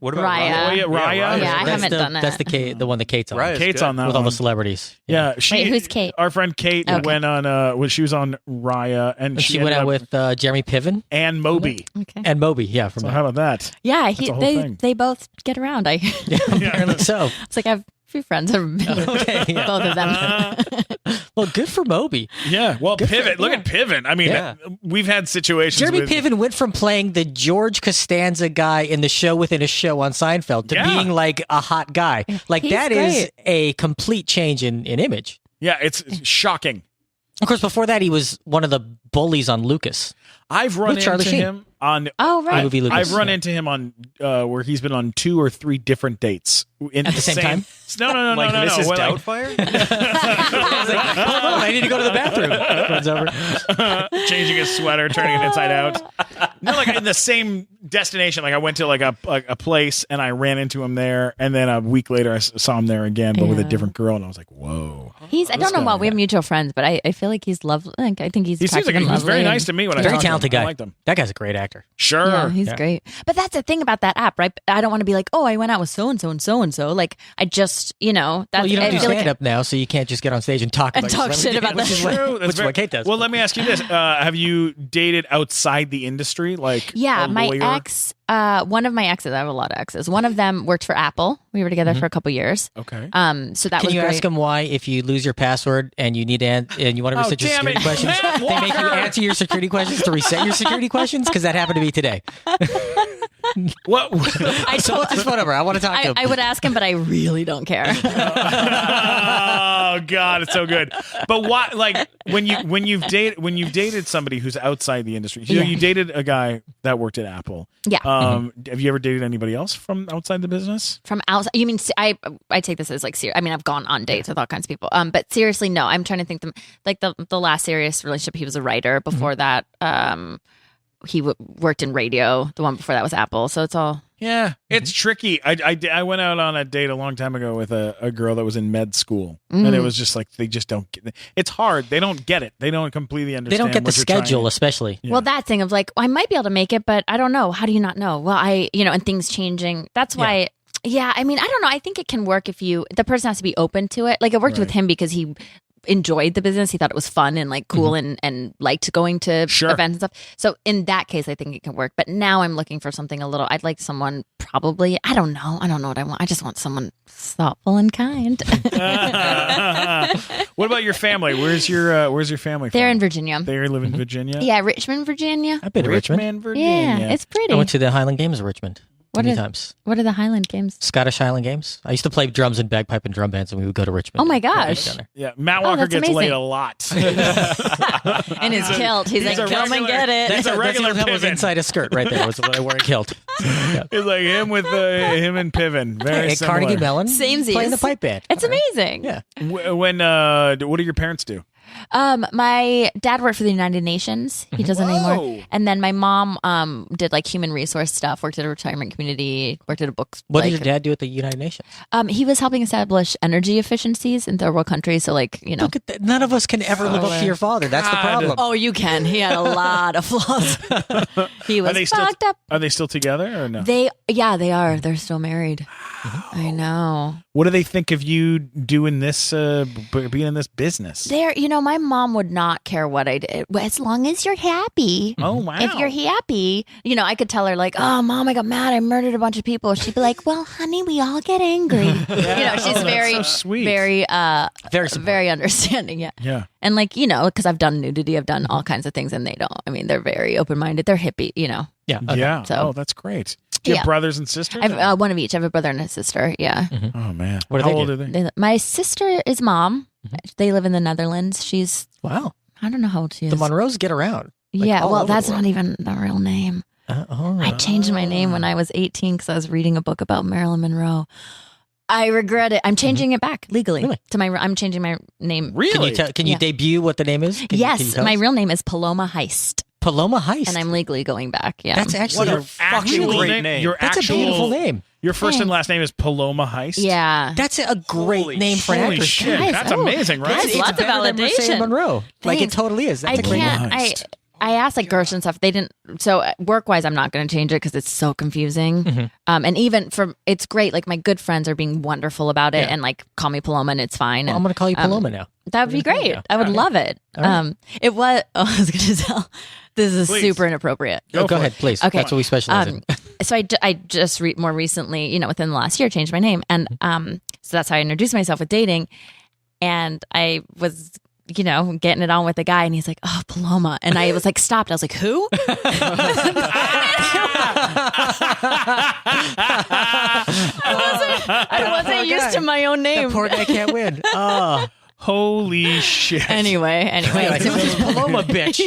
Speaker 5: What about
Speaker 3: Raya.
Speaker 2: Raya?
Speaker 3: Yeah, I
Speaker 4: That's
Speaker 3: haven't done that.
Speaker 4: That's the one that Kate's on.
Speaker 5: Raya's
Speaker 2: Kate's
Speaker 5: good.
Speaker 2: on that
Speaker 4: With all
Speaker 2: one.
Speaker 4: the celebrities.
Speaker 2: Yeah,
Speaker 3: Wait, who's Kate?
Speaker 2: Our friend Kate
Speaker 3: Okay.
Speaker 2: went on. When she was on Raya. Mariah, and
Speaker 4: She went
Speaker 2: ended
Speaker 4: out
Speaker 2: up-
Speaker 4: with Jeremy Piven
Speaker 2: and Moby.
Speaker 3: Okay.
Speaker 4: and Moby. Yeah, from
Speaker 2: So how about that?
Speaker 3: Yeah,
Speaker 2: a whole
Speaker 3: they
Speaker 2: thing.
Speaker 3: they both get around.
Speaker 4: apparently so.
Speaker 3: It's like I have a few friends who have been with
Speaker 4: Okay, yeah.
Speaker 3: both of them.
Speaker 4: Well, good for Moby.
Speaker 2: Yeah. Well,
Speaker 4: Good for-
Speaker 2: Pivot. Look
Speaker 4: yeah.
Speaker 2: at Pivot. I mean,
Speaker 4: Yeah.
Speaker 2: we've had situations.
Speaker 4: Jeremy
Speaker 2: with,
Speaker 4: Piven went from playing the George Costanza guy in the show within a show on Seinfeld to
Speaker 2: Yeah.
Speaker 4: being like a hot guy. Like
Speaker 3: He's
Speaker 4: that is
Speaker 3: great.
Speaker 4: a complete change in image.
Speaker 2: Yeah, it's shocking.
Speaker 4: Of course, before that, he was one of the bullies on Lucas.
Speaker 2: I've run
Speaker 4: With Charlie
Speaker 2: into
Speaker 4: Sheen.
Speaker 2: him on.
Speaker 3: Oh, right.
Speaker 4: Movie Lucas.
Speaker 2: I've run
Speaker 4: Yeah.
Speaker 2: into him on where he's been on 2 or 3 different dates in
Speaker 4: At the same time?
Speaker 2: No,
Speaker 5: Like
Speaker 2: no.
Speaker 5: Mrs.
Speaker 2: Well, like-
Speaker 5: Doubtfire?
Speaker 4: Hold on, I need to go to the bathroom. Runs over.
Speaker 2: changing his sweater, turning it inside out. No, like in the same destination. Like I went to like a place and I ran into him there, and then a week later I saw him there again, but with a
Speaker 3: Yeah.
Speaker 2: different girl, and I was like, whoa.
Speaker 3: I don't know
Speaker 2: guy,
Speaker 3: why we have
Speaker 2: yeah.
Speaker 3: mutual friends, but I feel like he's lovely. Like, I think he's
Speaker 2: He seems like
Speaker 3: attractive
Speaker 2: he was
Speaker 3: and
Speaker 2: very
Speaker 3: lovely
Speaker 2: nice
Speaker 3: and-
Speaker 2: to me when I
Speaker 4: Very
Speaker 2: talked to him.
Speaker 4: talented
Speaker 2: I
Speaker 4: guy.
Speaker 2: liked him.
Speaker 4: That guy's a great actor.
Speaker 2: Sure.
Speaker 3: Yeah, he's
Speaker 4: Yeah.
Speaker 3: great. But that's the thing about that app, right? I don't want to be like, oh, I went out with so and so and so and so. Like, I just, that's
Speaker 4: Well, you don't
Speaker 3: I
Speaker 4: do
Speaker 3: feel like
Speaker 4: stand up now, so you can't just get on stage and talk
Speaker 3: And
Speaker 4: about
Speaker 3: talk
Speaker 4: your
Speaker 3: shit about
Speaker 4: celebrity,
Speaker 3: that.
Speaker 4: which is
Speaker 2: True.
Speaker 4: what,
Speaker 2: That's
Speaker 4: which is
Speaker 2: very-
Speaker 4: what Kate does.
Speaker 2: Well, let me ask you this: have you dated outside the industry? Like,
Speaker 3: Yeah,
Speaker 2: a
Speaker 3: my
Speaker 2: lawyer?
Speaker 3: ex, one of my exes, I have a lot of exes. One of them worked for Apple. We were together for a couple years.
Speaker 2: Okay.
Speaker 3: So that
Speaker 4: Can
Speaker 3: was
Speaker 4: you
Speaker 3: great.
Speaker 4: ask him why, if you lose your password and you need and you want to reset your
Speaker 2: damn
Speaker 4: security
Speaker 2: it.
Speaker 4: questions,
Speaker 2: Matt
Speaker 4: they make you
Speaker 2: Walker!
Speaker 4: answer your security questions to reset your security questions? Because that happened to me today.
Speaker 2: What?
Speaker 3: I told,
Speaker 4: Just whatever. I want to talk to him.
Speaker 3: I would ask him, but I really don't care.
Speaker 2: Oh God, it's so good. But why? Like when you've dated somebody who's outside the industry. You know,
Speaker 3: Yeah.
Speaker 2: you dated a guy that worked at Apple.
Speaker 3: Yeah.
Speaker 2: Have you ever dated anybody else from outside the business?
Speaker 3: From outside, you mean I take this as like serious. I mean, I've gone on dates with all kinds of people. But seriously, no. I'm trying to think. Like the last serious relationship, he was a writer. Before that, he worked in radio. The one before that was Apple. So it's all.
Speaker 2: Yeah, it's tricky. I went out on a date a long time ago with a girl that was in med school, and it was just like they just don't get it. It's hard. They don't get it. They don't completely
Speaker 4: They
Speaker 2: understand.
Speaker 4: don't get the
Speaker 2: what you're trying
Speaker 4: schedule,
Speaker 2: to-
Speaker 4: especially.
Speaker 2: Yeah.
Speaker 3: Well, that thing of like, I might be able to make it, but I don't know. How do you not know? Well, and things changing. That's why. Yeah, I mean, I don't know. I think it can work if the person has to be open to it. Like it worked with him because he enjoyed the business. He thought it was fun and like cool and liked going to
Speaker 2: Sure.
Speaker 3: events and stuff. So in that case, I think it can work. But now I'm looking for something I'd like someone probably, I don't know what I want. I just want someone thoughtful and kind.
Speaker 2: What about your family? Where's your family from?
Speaker 3: They're in Virginia.
Speaker 2: They live in Virginia.
Speaker 3: Yeah, Richmond, Virginia.
Speaker 4: I've been to Richmond.
Speaker 2: Virginia.
Speaker 3: Yeah, it's pretty.
Speaker 4: I went to the Highland Games of Richmond
Speaker 3: What
Speaker 4: many
Speaker 3: are-
Speaker 4: times.
Speaker 3: What are the Highland Games?
Speaker 4: Scottish Highland Games. I used to play drums and bagpipe and drum bands, and we would go to Richmond.
Speaker 3: Oh my
Speaker 4: and play
Speaker 3: gosh.
Speaker 4: down there.
Speaker 2: Yeah, Matt Walker
Speaker 3: that's
Speaker 2: gets
Speaker 3: amazing.
Speaker 2: laid a lot.
Speaker 3: In his kilt. He's like,
Speaker 2: a
Speaker 3: come and
Speaker 2: regular-
Speaker 3: get it.
Speaker 2: That's a
Speaker 4: That's
Speaker 2: regular
Speaker 4: that was
Speaker 2: Piven.
Speaker 4: inside a skirt right there. Was what I wore a kilt. Yeah.
Speaker 2: It's like him with him and Piven. Very
Speaker 4: Hey,
Speaker 2: similar.
Speaker 4: Carnegie Mellon.
Speaker 3: Samesies.
Speaker 4: Playing the pipe band.
Speaker 3: It's amazing.
Speaker 4: Yeah.
Speaker 2: When what do your parents do?
Speaker 3: My dad worked for the United Nations. He doesn't
Speaker 2: Whoa.
Speaker 3: anymore. And then my mom did like human resource stuff, worked at a retirement community, worked at a book.
Speaker 4: What
Speaker 3: like,
Speaker 4: did your dad do at the United Nations?
Speaker 3: He was helping establish energy efficiencies in third world countries. So like,
Speaker 4: Look at that. None of us can ever live up to your father. That's the
Speaker 2: God.
Speaker 4: problem.
Speaker 3: Oh, you can. He had a lot of flaws. He was fucked up.
Speaker 2: Are they still together or no?
Speaker 3: They are. They're still married. I know.
Speaker 2: What do they think of you doing this, being in this business?
Speaker 3: My mom would not care what I did as long as you're happy.
Speaker 2: Oh wow!
Speaker 3: If you're happy, I could tell her like, "Oh, mom, I got mad. I murdered a bunch of people." She'd be like, "Well, honey, we all get angry." She's very,
Speaker 2: so sweet.
Speaker 3: very,
Speaker 4: Very supportive.
Speaker 3: very understanding. Yeah,
Speaker 2: Yeah.
Speaker 3: and like because I've done nudity, I've done all kinds of things, and they don't. I mean, they're very open minded. They're hippie.
Speaker 4: Yeah.
Speaker 2: Yeah.
Speaker 3: So-
Speaker 2: oh, that's great. Do you have
Speaker 3: Yeah.
Speaker 2: brothers and sisters?
Speaker 3: I have one of each. I have a brother and a sister. Yeah.
Speaker 2: Oh man.
Speaker 4: What do
Speaker 2: How
Speaker 4: they
Speaker 2: old
Speaker 4: do?
Speaker 2: are they?
Speaker 3: My sister is mom. They live in the Netherlands. She's
Speaker 4: Wow.
Speaker 3: I don't know how old she is.
Speaker 4: The Monroes get around. like,
Speaker 3: yeah,
Speaker 4: all
Speaker 3: well,
Speaker 4: over the
Speaker 3: that's
Speaker 4: world.
Speaker 3: not even the real name. I changed my name when I was 18 because I was reading a book about Marilyn Monroe. I regret it. I'm changing it back legally
Speaker 4: Really?
Speaker 3: to I'm changing my name.
Speaker 2: Really?
Speaker 4: Can you
Speaker 3: Yeah.
Speaker 4: debut what the name is? Can you
Speaker 3: Yes,
Speaker 4: tell
Speaker 3: my
Speaker 4: us?
Speaker 3: real name is Paloma Heist,
Speaker 4: Paloma Heist.
Speaker 3: and I'm legally going back. Yeah,
Speaker 4: That's actually
Speaker 2: What
Speaker 4: a
Speaker 2: an actual
Speaker 5: great
Speaker 2: name.
Speaker 5: name.
Speaker 2: Your
Speaker 4: That's
Speaker 2: actual,
Speaker 4: a beautiful name.
Speaker 2: Your first and
Speaker 3: Thanks.
Speaker 2: last name is Paloma Heist.
Speaker 3: yeah.
Speaker 4: That's a great
Speaker 5: Holy
Speaker 4: name for an
Speaker 2: Holy
Speaker 4: actress.
Speaker 2: shit!
Speaker 3: Guys,
Speaker 2: That's
Speaker 3: oh,
Speaker 2: amazing, right?
Speaker 3: guys,
Speaker 4: It's
Speaker 3: lots of
Speaker 4: better than Mircea
Speaker 3: validation.
Speaker 4: Monroe. Like it
Speaker 3: Thanks.
Speaker 4: totally is. That's
Speaker 3: I
Speaker 4: a great
Speaker 3: can't.
Speaker 4: name.
Speaker 2: Heist.
Speaker 3: I asked like Gersh and stuff. They didn't. So work wise, I'm not going to change it because it's so confusing. And even it's great. Like my good friends are being wonderful about it and like call me Paloma and it's fine.
Speaker 4: Well, I'm going to call you Paloma now.
Speaker 3: That would be great. I would love it. It was. Oh, I was going to tell. This is super inappropriate.
Speaker 4: Go ahead, please.
Speaker 3: Okay.
Speaker 4: That's what we specialize in.
Speaker 3: So I just more recently, within the last year, changed my name, and so that's how I introduced myself with dating. And I was, getting it on with the guy, and he's like, "Oh, Paloma," and I was like, stopped. I was like, "Who?" I wasn't used to my own name.
Speaker 4: That poor guy can't win. Oh.
Speaker 2: Holy shit.
Speaker 3: Anyway.
Speaker 4: Like, this Paloma bitch.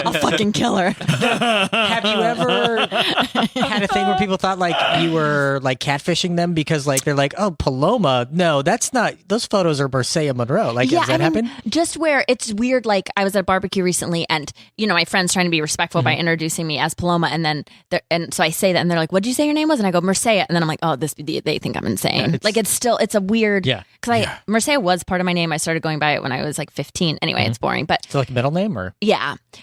Speaker 3: I'll fucking kill her.
Speaker 4: Have you ever had a thing where people thought like you were like catfishing them because like they're like, oh, Paloma? No, that's not. Those photos are Mircea Monroe. Like, does that happen?
Speaker 3: Just where it's weird. Like I was at a barbecue recently, and my friends trying to be respectful by introducing me as Paloma, and then so I say that, and they're like, "What did you say your name was?" And I go Mircea, and then I'm like, "Oh, they think I'm insane." It's a weird. Yeah. Because Mircea was part of my name. I started going by it when I was like 15. Anyway, it's boring, but
Speaker 4: it's like a middle name, or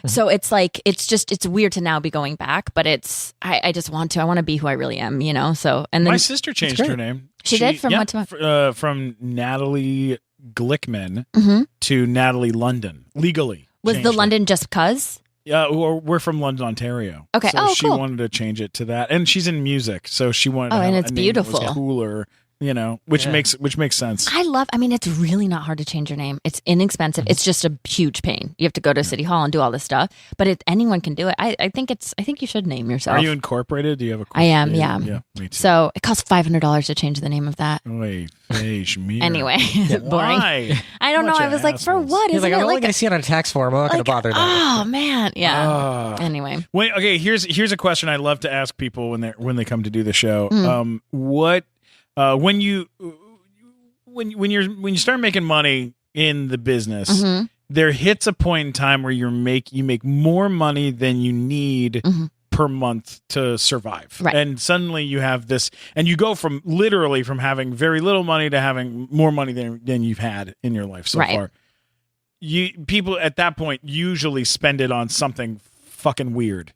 Speaker 3: so it's like it's weird to now be going back, but I just want to be who I really am, So and then
Speaker 2: my sister changed her name.
Speaker 3: She did from what to
Speaker 2: from Natalie Glickman to Natalie London legally.
Speaker 3: Was the London just because?
Speaker 2: Yeah, we're from London, Ontario.
Speaker 3: Okay,
Speaker 2: so she
Speaker 3: cool.
Speaker 2: wanted to change it to that, and she's in music, so she wanted. To have
Speaker 3: and it's
Speaker 2: a name
Speaker 3: beautiful,
Speaker 2: that was cooler. Which makes sense.
Speaker 3: I mean, it's really not hard to change your name. It's inexpensive. It's just a huge pain. You have to go to City Hall and do all this stuff, but anyone can do it. I think you should name yourself.
Speaker 2: Are you incorporated? Do you have a?
Speaker 3: I am. Yeah.
Speaker 2: Yeah. Me too.
Speaker 3: So it costs $500 to change the name of that.
Speaker 2: Anyway,
Speaker 3: boring.
Speaker 2: Why?
Speaker 3: I don't know. I was like, for what?
Speaker 4: He's
Speaker 3: Isn't
Speaker 4: like, I'm
Speaker 3: it
Speaker 4: only going to see it on a tax form. I'm not going to bother that.
Speaker 3: Oh man, yeah. Anyway,
Speaker 2: wait. Okay. Here's a question I love to ask people when they come to do the show. When you start making money in the business, there hits a point in time where you make more money than you need per month to survive.
Speaker 3: Right.
Speaker 2: And suddenly you have this, and you go from having very little money to having more money than you've had in your life so far. People at that point usually spend it on something fucking weird.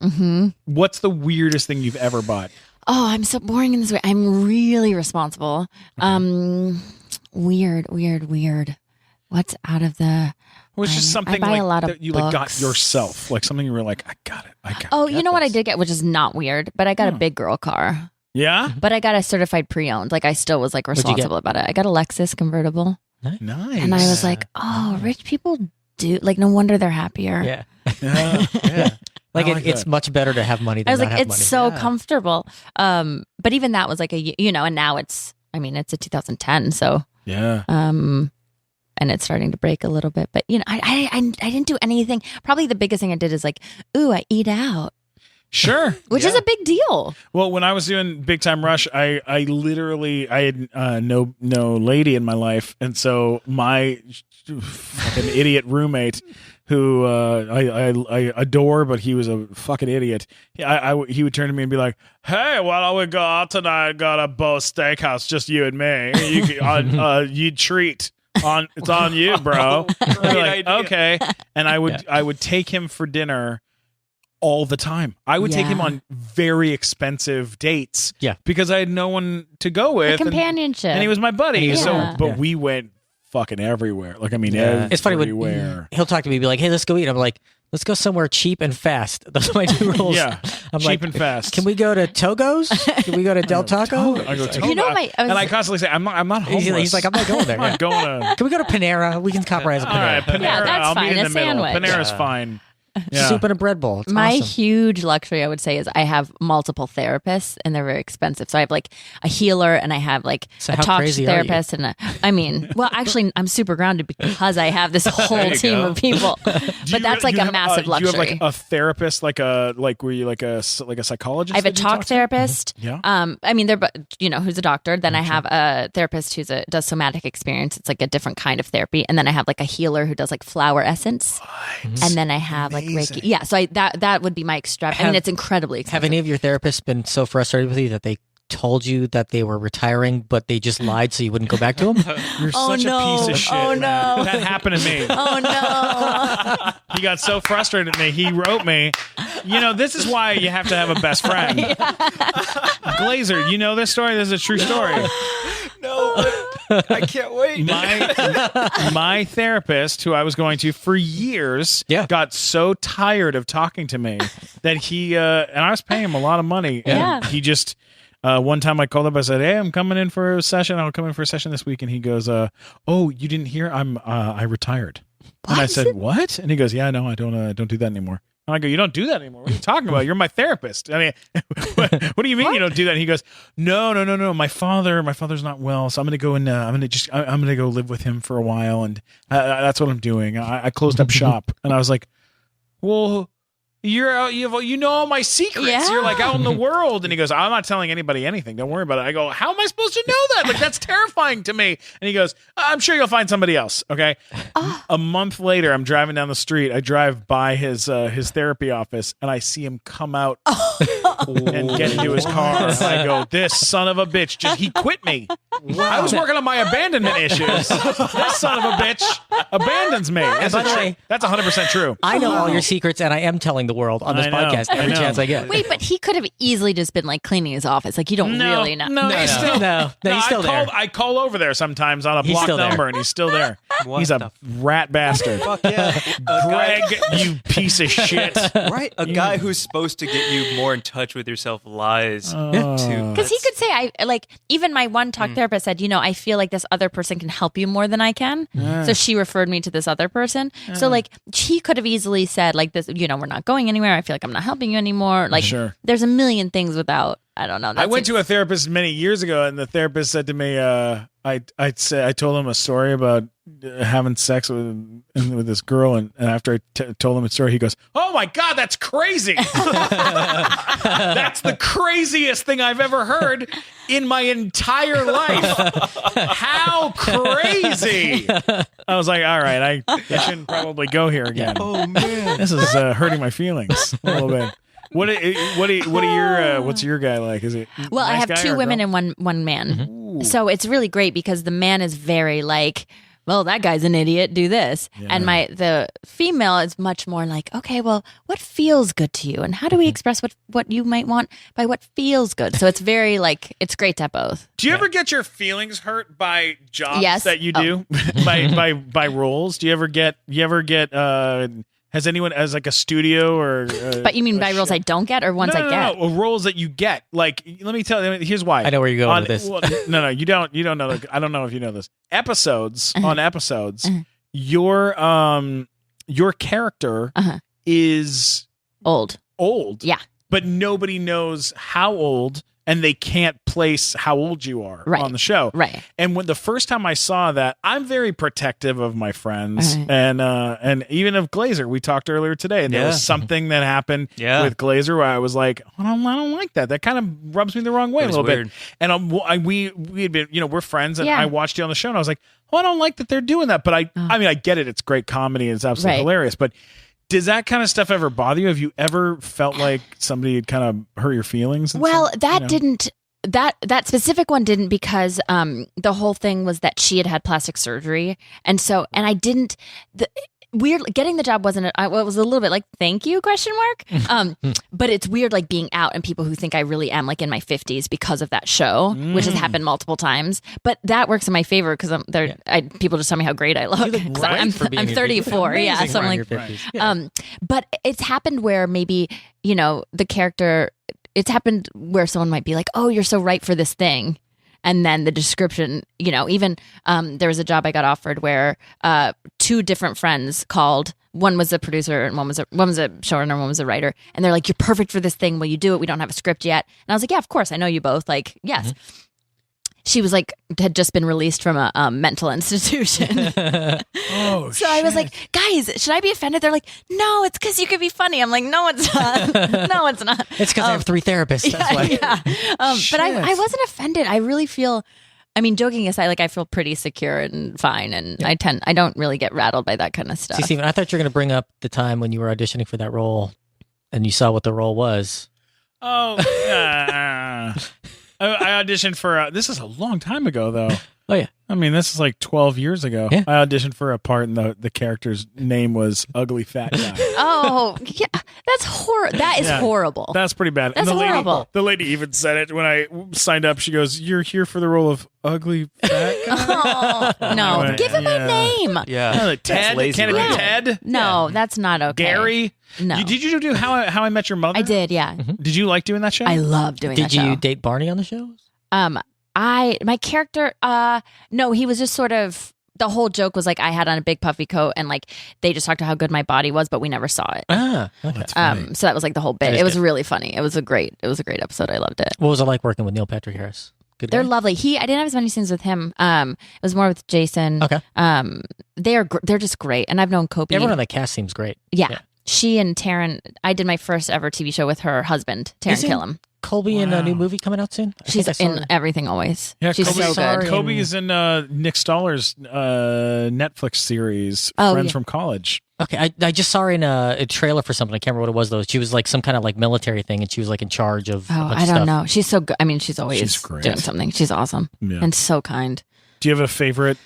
Speaker 2: What's the weirdest thing you've ever bought?
Speaker 3: Oh, I'm so boring in this way. I'm really responsible. Weird. What's out of the?
Speaker 2: Well, it's just something
Speaker 3: I buy
Speaker 2: like
Speaker 3: a lot of
Speaker 2: that you
Speaker 3: books.
Speaker 2: like got yourself, like something you were like, I got it.
Speaker 3: Oh, you know what I did get, which is not weird, but I got a big girl car.
Speaker 2: Yeah,
Speaker 3: but I got a certified pre-owned. Like I still was like responsible about it. I got a Lexus convertible.
Speaker 2: Nice.
Speaker 3: And I was like, oh, rich people do. Like, no wonder they're happier.
Speaker 4: Yeah.
Speaker 2: Yeah.
Speaker 4: Like it's much better to have money than
Speaker 3: I was
Speaker 4: not
Speaker 3: like,
Speaker 4: have
Speaker 3: it's
Speaker 4: money.
Speaker 3: so comfortable. But even that was like and now it's a 2010. So
Speaker 2: yeah.
Speaker 3: And it's starting to break a little bit. But I didn't do anything. Probably the biggest thing I did is like, ooh, I eat out.
Speaker 2: Sure.
Speaker 3: Which is a big deal.
Speaker 2: Well, when I was doing Big Time Rush, I had no lady in my life, and so my fucking idiot roommate, who I adore, but he was a fucking idiot. He would turn to me and be like, "Hey, why don't we go out tonight? Got a Bo Steakhouse, just you and me. You treat." It's on you, bro. Like, okay. And I would take him for dinner all the time. I would take him on very expensive dates.
Speaker 4: Yeah.
Speaker 2: Because I had no one to go with.
Speaker 3: The companionship.
Speaker 2: And he was my buddy.
Speaker 3: Yeah.
Speaker 2: So we went fucking everywhere. Like, I mean,
Speaker 4: It's funny
Speaker 2: everywhere.
Speaker 4: when he'll talk to me and be like, hey, let's go eat. I'm like, let's go somewhere cheap and fast. Those are my two rules.
Speaker 2: Yeah.
Speaker 4: I'm
Speaker 2: cheap and fast.
Speaker 4: Can we go to Togo's? Can we go to Del Taco?
Speaker 2: I go to
Speaker 3: You know,
Speaker 2: and I constantly say, I'm not homeless.
Speaker 4: He's like, I'm not going there.
Speaker 2: I'm not going to.
Speaker 4: Can we go to Panera? We can compromise at Panera.
Speaker 2: All right, Panera.
Speaker 3: Yeah, that's
Speaker 2: I'll
Speaker 3: fine.
Speaker 2: meet in
Speaker 3: A
Speaker 2: the middle.
Speaker 3: sandwich.
Speaker 2: Panera's fine. Yeah.
Speaker 4: Soup and a bread bowl. It's
Speaker 3: My
Speaker 4: awesome.
Speaker 3: huge luxury, I would say, is I have multiple therapists, and they're very expensive. So I have like a healer, and I have like
Speaker 4: So
Speaker 3: a
Speaker 4: how
Speaker 3: talk
Speaker 4: crazy are
Speaker 3: therapist, and actually, I'm super grounded because I have this whole team of people. But that's like a massive
Speaker 2: Do
Speaker 3: luxury.
Speaker 2: you have like a therapist, were you like a psychologist?
Speaker 3: I have a
Speaker 2: that you
Speaker 3: talk
Speaker 2: talk to?
Speaker 3: therapist.
Speaker 2: Yeah.
Speaker 3: I mean, who's a doctor. Then I have a therapist who does somatic experience. It's like a different kind of therapy. And then I have like a healer who does like flower essence. And then I have like Reiki. Yeah. So that would be my extra. I mean, it's incredibly expensive.
Speaker 4: Have any of your therapists been so frustrated with you that they told you that they were retiring, but they just lied so you wouldn't go back to them?
Speaker 2: You're
Speaker 3: Oh,
Speaker 2: such
Speaker 3: no.
Speaker 2: a piece of shit.
Speaker 3: Oh,
Speaker 2: man.
Speaker 3: no.
Speaker 2: That happened to me.
Speaker 3: Oh no.
Speaker 2: He got so frustrated at me. He wrote me, this is why you have to have a best friend. Glazer, you know this story? This is a true story.
Speaker 5: No, but I can't wait.
Speaker 2: My therapist, who I was going to for years, got so tired of talking to me that he, and I was paying him a lot of money. And he just, one time I called up, I said, hey, I'm coming in for a session. I'll come in for a session this week. And he goes, oh, you didn't hear? I retired.
Speaker 3: What?
Speaker 2: And I said, what? And he goes, yeah, no, I don't do that anymore. And I go, you don't do that anymore. What are you talking about? You're my therapist. I mean, what do you mean you don't do that? And he goes, no. My father's not well, so I'm going to go and I'm going to go live with him for a while, and that's what I'm doing. I closed up shop, and I was like, well, you're out, you know all my secrets.
Speaker 3: Yeah.
Speaker 2: You're like out in the world. And he goes, I'm not telling anybody anything. Don't worry about it. I go, how am I supposed to know that? Like, that's terrifying to me. And he goes, I'm sure you'll find somebody else. Okay. A month later, I'm driving down the street. I drive by his therapy office, and I see him come out and get into his car. And I go, this son of a bitch, he quit me. I was working on my abandonment issues. This son of a bitch abandons me. That's,
Speaker 4: by the way,
Speaker 2: that's 100% true.
Speaker 4: I know all your secrets, and I am telling the world on this
Speaker 2: I know,
Speaker 4: podcast every
Speaker 2: I know.
Speaker 4: chance I get.
Speaker 3: Wait, but he could have easily just been like cleaning his office. Like you don't really know.
Speaker 2: No, he's still
Speaker 4: No, he's still there.
Speaker 2: I call over there sometimes on a
Speaker 4: He's
Speaker 2: block
Speaker 4: still there.
Speaker 2: number, and he's still there.
Speaker 5: What
Speaker 2: He's a rat bastard.
Speaker 5: Fuck yeah.
Speaker 2: Greg, you piece of shit.
Speaker 5: Right? A guy who's supposed to get you more in touch with yourself lies too.
Speaker 3: Because he could say, I like, even my one talk therapist said, I feel like this other person can help you more than I can. So she referred me to this other person. So like, he could have easily said like this, we're not going anywhere. I feel like I'm not helping you anymore. Like,
Speaker 2: Sure.
Speaker 3: there's a million things without, I don't know.
Speaker 2: I went to a therapist many years ago, and the therapist said to me, I told him a story about having sex with this girl, and after I told him a story, he goes, "Oh my God, that's crazy! That's the craziest thing I've ever heard in my entire life. How crazy!" I was like, "All right, I shouldn't probably go here again.
Speaker 5: Oh man.
Speaker 2: This is hurting my feelings a little bit." What's your guy like? Is it
Speaker 3: Well, I
Speaker 2: nice
Speaker 3: have
Speaker 2: guy
Speaker 3: two
Speaker 2: or
Speaker 3: women
Speaker 2: girl?
Speaker 3: and one man. So it's really great because the man is very like, well, that guy's an idiot, do this.
Speaker 2: Yeah.
Speaker 3: And the female is much more like, okay, well, what feels good to you? And how do we express what you might want by what feels good? So it's very like, it's great to have both.
Speaker 2: Do you ever get your feelings hurt by jobs
Speaker 3: Yes.
Speaker 2: that you do? by roles? Do you ever get has anyone as like a studio or
Speaker 3: But you mean by roles I don't get or ones I get?
Speaker 2: No, roles that you get. Like, let me tell you, here's why.
Speaker 4: I know where you're going with this.
Speaker 2: Well, no, you don't know. I don't know if you know this. On episodes, your character is
Speaker 3: Old.
Speaker 2: old.
Speaker 3: Yeah.
Speaker 2: But nobody knows how old, and they can't place how old you are
Speaker 3: Right.
Speaker 2: on the show.
Speaker 3: Right.
Speaker 2: And when the first time I saw that, I'm very protective of my friends,
Speaker 3: Right.
Speaker 2: and even of Glazer. We talked earlier today, and there was something that happened with Glazer where I was like, I don't like that. That kind of rubs me the wrong way a
Speaker 5: was
Speaker 2: little
Speaker 5: weird.
Speaker 2: bit. And we had been, we're friends, and
Speaker 3: Yeah.
Speaker 2: I watched you on the show, and I was like, I don't like that they're doing that. But I mean, I get it. It's great comedy. It's absolutely
Speaker 3: Right.
Speaker 2: hilarious. But does that kind of stuff ever bother you? Have you ever felt like somebody had kind of hurt your feelings?
Speaker 3: Well, that didn't. That specific one didn't because the whole thing was that she had plastic surgery, and I didn't. Weird getting the job wasn't. It was a little bit like thank you ? But it's weird like being out and people who think I really am like in my 50s because of that show, which has happened multiple times. But that works in my favor because I'm there. People just tell me how great I look. 'Cause I'm 34. Yeah, so I'm like. But it's happened where maybe the character. It's happened where someone might be like, "Oh, you're so right for this thing." And then the description, even there was a job I got offered where two different friends called. One was a producer and one was a showrunner, one was a writer. And they're like, "You're perfect for this thing. Will you do it? We don't have a script yet." And I was like, "Yeah, of course. I know you both." Like, yes. Mm-hmm. She was like, had just been released from a mental institution. So I was like, "Guys, should I be offended?" They're like, "No, it's because you could be funny." I'm like, "No, it's not. No, it's not."
Speaker 4: It's because I have 3 therapists. That's why.
Speaker 3: Yeah. But I wasn't offended. I really feel, I mean, joking aside, like I feel pretty secure and fine. And I don't really get rattled by that kind of stuff.
Speaker 4: See, Steven, I thought you were going to bring up the time when you were auditioning for that role and you saw what the role was.
Speaker 2: Oh, I auditioned for. This is a long time ago, though.
Speaker 4: Oh yeah.
Speaker 2: I mean, this is like 12 years ago.
Speaker 4: Yeah.
Speaker 2: I auditioned for a part, and the character's name was Ugly Fat Guy.
Speaker 3: Oh, yeah. That is horrible.
Speaker 2: That's pretty bad.
Speaker 3: That's
Speaker 2: and
Speaker 3: horrible.
Speaker 2: The lady even said it when I signed up. She goes, "You're here for the role of Ugly Fat Guy."
Speaker 3: Oh, no.
Speaker 2: Right.
Speaker 3: Give him
Speaker 2: Yeah.
Speaker 3: a name.
Speaker 5: Yeah.
Speaker 2: Like Ted?
Speaker 5: lazy
Speaker 2: Can it be
Speaker 5: writing.
Speaker 2: Ted?
Speaker 3: No, that's not okay.
Speaker 2: Gary?
Speaker 3: No.
Speaker 2: Did you do How I Met Your Mother?
Speaker 3: I did, yeah.
Speaker 2: Did you like doing that show?
Speaker 3: I love doing that
Speaker 4: Did you
Speaker 3: show.
Speaker 4: date Barney on the show?
Speaker 3: My character, no, he was just sort of, the whole joke was like I had on a big puffy coat and like they just talked about how good my body was, but we never saw it.
Speaker 4: Ah, okay.
Speaker 3: So that was like the whole bit.
Speaker 4: That is
Speaker 3: It was
Speaker 4: good.
Speaker 3: really funny. It was a great episode. I loved it.
Speaker 4: What was it like working with Neil Patrick Harris? Good
Speaker 3: They're
Speaker 4: guy?
Speaker 3: lovely. I didn't have as many scenes with him. It was more with Jason.
Speaker 4: Okay.
Speaker 3: They're just great. And I've known Kobe.
Speaker 4: Everyone on that cast seems great.
Speaker 3: Yeah. She and Taryn, I did my first ever TV show with her husband, Taryn
Speaker 4: Isn't
Speaker 3: Killam.
Speaker 4: Colby in a new movie coming out soon? I
Speaker 3: She's
Speaker 4: think I saw
Speaker 3: in
Speaker 4: her.
Speaker 3: everything always.
Speaker 2: Yeah,
Speaker 3: She's
Speaker 2: Kobe,
Speaker 3: so good.
Speaker 2: Kobe is in Nick Stoller's Netflix series,
Speaker 3: Oh,
Speaker 2: Friends
Speaker 3: yeah.
Speaker 2: from College.
Speaker 4: Okay, I just saw her in a trailer for something. I can't remember what it was though. She was like some kind of like military thing, and she was like in charge of. a
Speaker 3: Oh,
Speaker 4: bunch
Speaker 3: I
Speaker 4: of
Speaker 3: don't
Speaker 4: stuff.
Speaker 3: know. She's so good. I mean, she's always
Speaker 2: She's great.
Speaker 3: doing something. She's awesome
Speaker 2: Yeah.
Speaker 3: and so kind.
Speaker 2: Do you have a favorite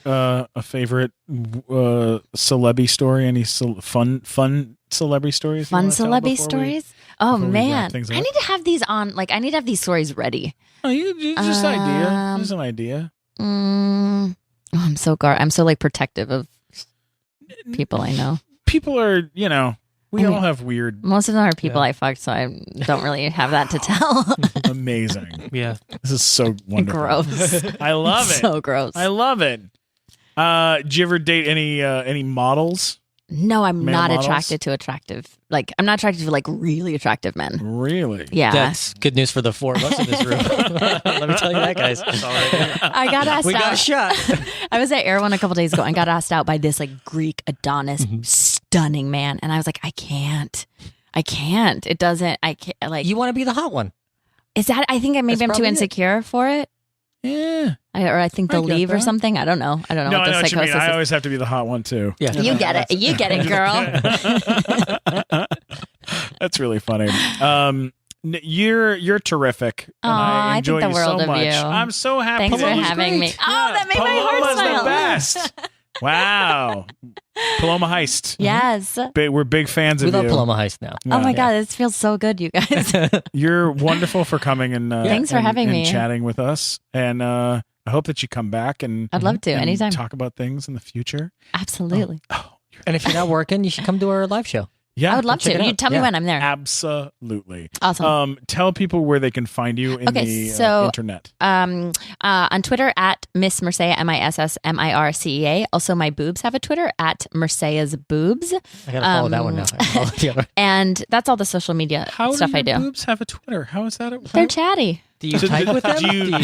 Speaker 2: celebrity story? Any fun celebrity stories? you
Speaker 3: Fun
Speaker 2: wanna tell
Speaker 3: celebrity
Speaker 2: before we-
Speaker 3: stories? Oh
Speaker 2: before we wrap
Speaker 3: man,
Speaker 2: things
Speaker 3: I
Speaker 2: up?
Speaker 3: need to have these on. Like, I need to have these stories ready.
Speaker 2: Oh, just idea. Just an idea.
Speaker 3: Oh, I'm so like protective of people I know.
Speaker 2: People are, we
Speaker 3: I mean-
Speaker 2: all have weird,
Speaker 3: Most of them are people I fucked, so I don't really have that to tell.
Speaker 2: amazing.
Speaker 5: Yeah.
Speaker 2: This is so wonderful.
Speaker 3: Gross.
Speaker 2: I love it.
Speaker 3: So gross.
Speaker 2: I love it. Did you ever date any models?
Speaker 3: No, I'm
Speaker 2: Male
Speaker 3: not
Speaker 2: models?
Speaker 3: attracted to attractive. Like, I'm not attracted to like really attractive men.
Speaker 2: Really?
Speaker 3: Yeah.
Speaker 4: That's good news for the four of us in this room. Let me tell you that, guys.
Speaker 3: I got asked
Speaker 4: We
Speaker 3: out.
Speaker 4: got a shot.
Speaker 3: I was at Air One a couple days ago and got asked out by this like Greek Adonis, stunning man, and I was like, I can't. It doesn't. I can't. Like,
Speaker 4: You want to be the hot one.
Speaker 3: is that? I think maybe
Speaker 4: That's
Speaker 3: I'm too
Speaker 4: probably it.
Speaker 3: insecure for it.
Speaker 2: Yeah.
Speaker 3: I think
Speaker 2: I
Speaker 3: they'll
Speaker 2: get
Speaker 3: leave or
Speaker 2: that.
Speaker 3: something. I don't know. I don't know
Speaker 2: No,
Speaker 3: what
Speaker 2: I
Speaker 3: the
Speaker 2: know what you mean.
Speaker 3: psychosis
Speaker 2: I
Speaker 3: is.
Speaker 2: always have to be the hot one too.
Speaker 4: Yeah.
Speaker 3: You get it. You get it, girl.
Speaker 2: That's really funny. You're terrific. And
Speaker 3: Aw,
Speaker 2: I
Speaker 3: I
Speaker 2: enjoy
Speaker 3: think the
Speaker 2: you
Speaker 3: world
Speaker 2: so
Speaker 3: of
Speaker 2: much.
Speaker 3: you.
Speaker 2: I'm so happy.
Speaker 3: Thanks for
Speaker 2: Paloma's
Speaker 3: having
Speaker 2: great.
Speaker 3: me. Oh, that made my heart
Speaker 2: Paloma's
Speaker 3: smile.
Speaker 2: the best. Wow. Paloma Heist.
Speaker 3: Yes.
Speaker 2: We're big fans
Speaker 4: We
Speaker 2: of
Speaker 4: love
Speaker 2: you.
Speaker 4: Paloma Heist now.
Speaker 3: Oh my God, this feels so good, you guys.
Speaker 2: You're wonderful for coming and
Speaker 3: Thanks for having
Speaker 2: and
Speaker 3: me.
Speaker 2: chatting with us. And I hope that you come back and
Speaker 3: I'd love to
Speaker 2: and
Speaker 3: anytime.
Speaker 2: talk about things in the future.
Speaker 3: Absolutely.
Speaker 4: And if you're not working, you should come to our live show.
Speaker 2: Yeah,
Speaker 3: I would love
Speaker 4: check
Speaker 3: to.
Speaker 4: it
Speaker 3: You
Speaker 4: out.
Speaker 3: tell me
Speaker 4: Yeah.
Speaker 3: when I'm there.
Speaker 2: absolutely.
Speaker 3: Awesome.
Speaker 2: Tell people where they can find you in
Speaker 3: Okay,
Speaker 2: the
Speaker 3: so-
Speaker 2: internet.
Speaker 3: On Twitter at Miss Mircea, MISSMIRCEA. Also, my boobs have a Twitter at Mircea's Boobs.
Speaker 4: I gotta follow that one now. I follow the other.
Speaker 3: And that's all the social media
Speaker 2: How
Speaker 3: stuff
Speaker 2: do
Speaker 3: I
Speaker 2: your
Speaker 3: do.
Speaker 2: boobs have a Twitter? How is that?
Speaker 3: They're chatty.
Speaker 4: Do you
Speaker 2: So
Speaker 4: type with them?
Speaker 2: do you-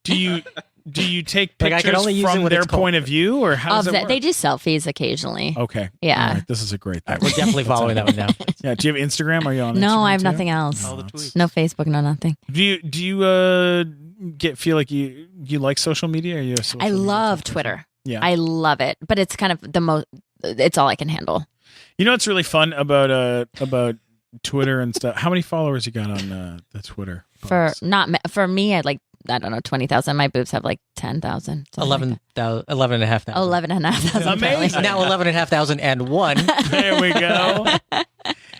Speaker 4: Do you like?
Speaker 2: Do you take
Speaker 4: Like, I
Speaker 2: pictures
Speaker 4: can only use it
Speaker 2: from
Speaker 4: when
Speaker 2: their
Speaker 4: it's cold.
Speaker 2: point of view, or how does
Speaker 3: Of
Speaker 2: it
Speaker 3: that,
Speaker 2: work?
Speaker 3: they do selfies occasionally.
Speaker 2: Okay.
Speaker 3: Yeah.
Speaker 2: All right, this is a great thing.
Speaker 4: We're definitely following that one now.
Speaker 2: Yeah. Do you have Instagram? Are you on?
Speaker 3: No,
Speaker 2: Instagram
Speaker 3: I have
Speaker 2: too?
Speaker 3: nothing else.
Speaker 5: All the tweets.
Speaker 3: No Facebook, no nothing.
Speaker 2: Do you feel like you like social media? Or are you a social
Speaker 3: I
Speaker 2: media
Speaker 3: love
Speaker 2: person?
Speaker 3: Twitter.
Speaker 2: Yeah.
Speaker 3: I love it, but it's kind of the most. It's all I can handle.
Speaker 2: You know what's really fun about Twitter and stuff? How many followers you got on the Twitter?
Speaker 3: For me, I don't know, 20,000. My boobs have like 10,000.
Speaker 4: 11,500.
Speaker 3: 11,500.
Speaker 2: Amazing.
Speaker 4: Now 11,501.
Speaker 2: There we go.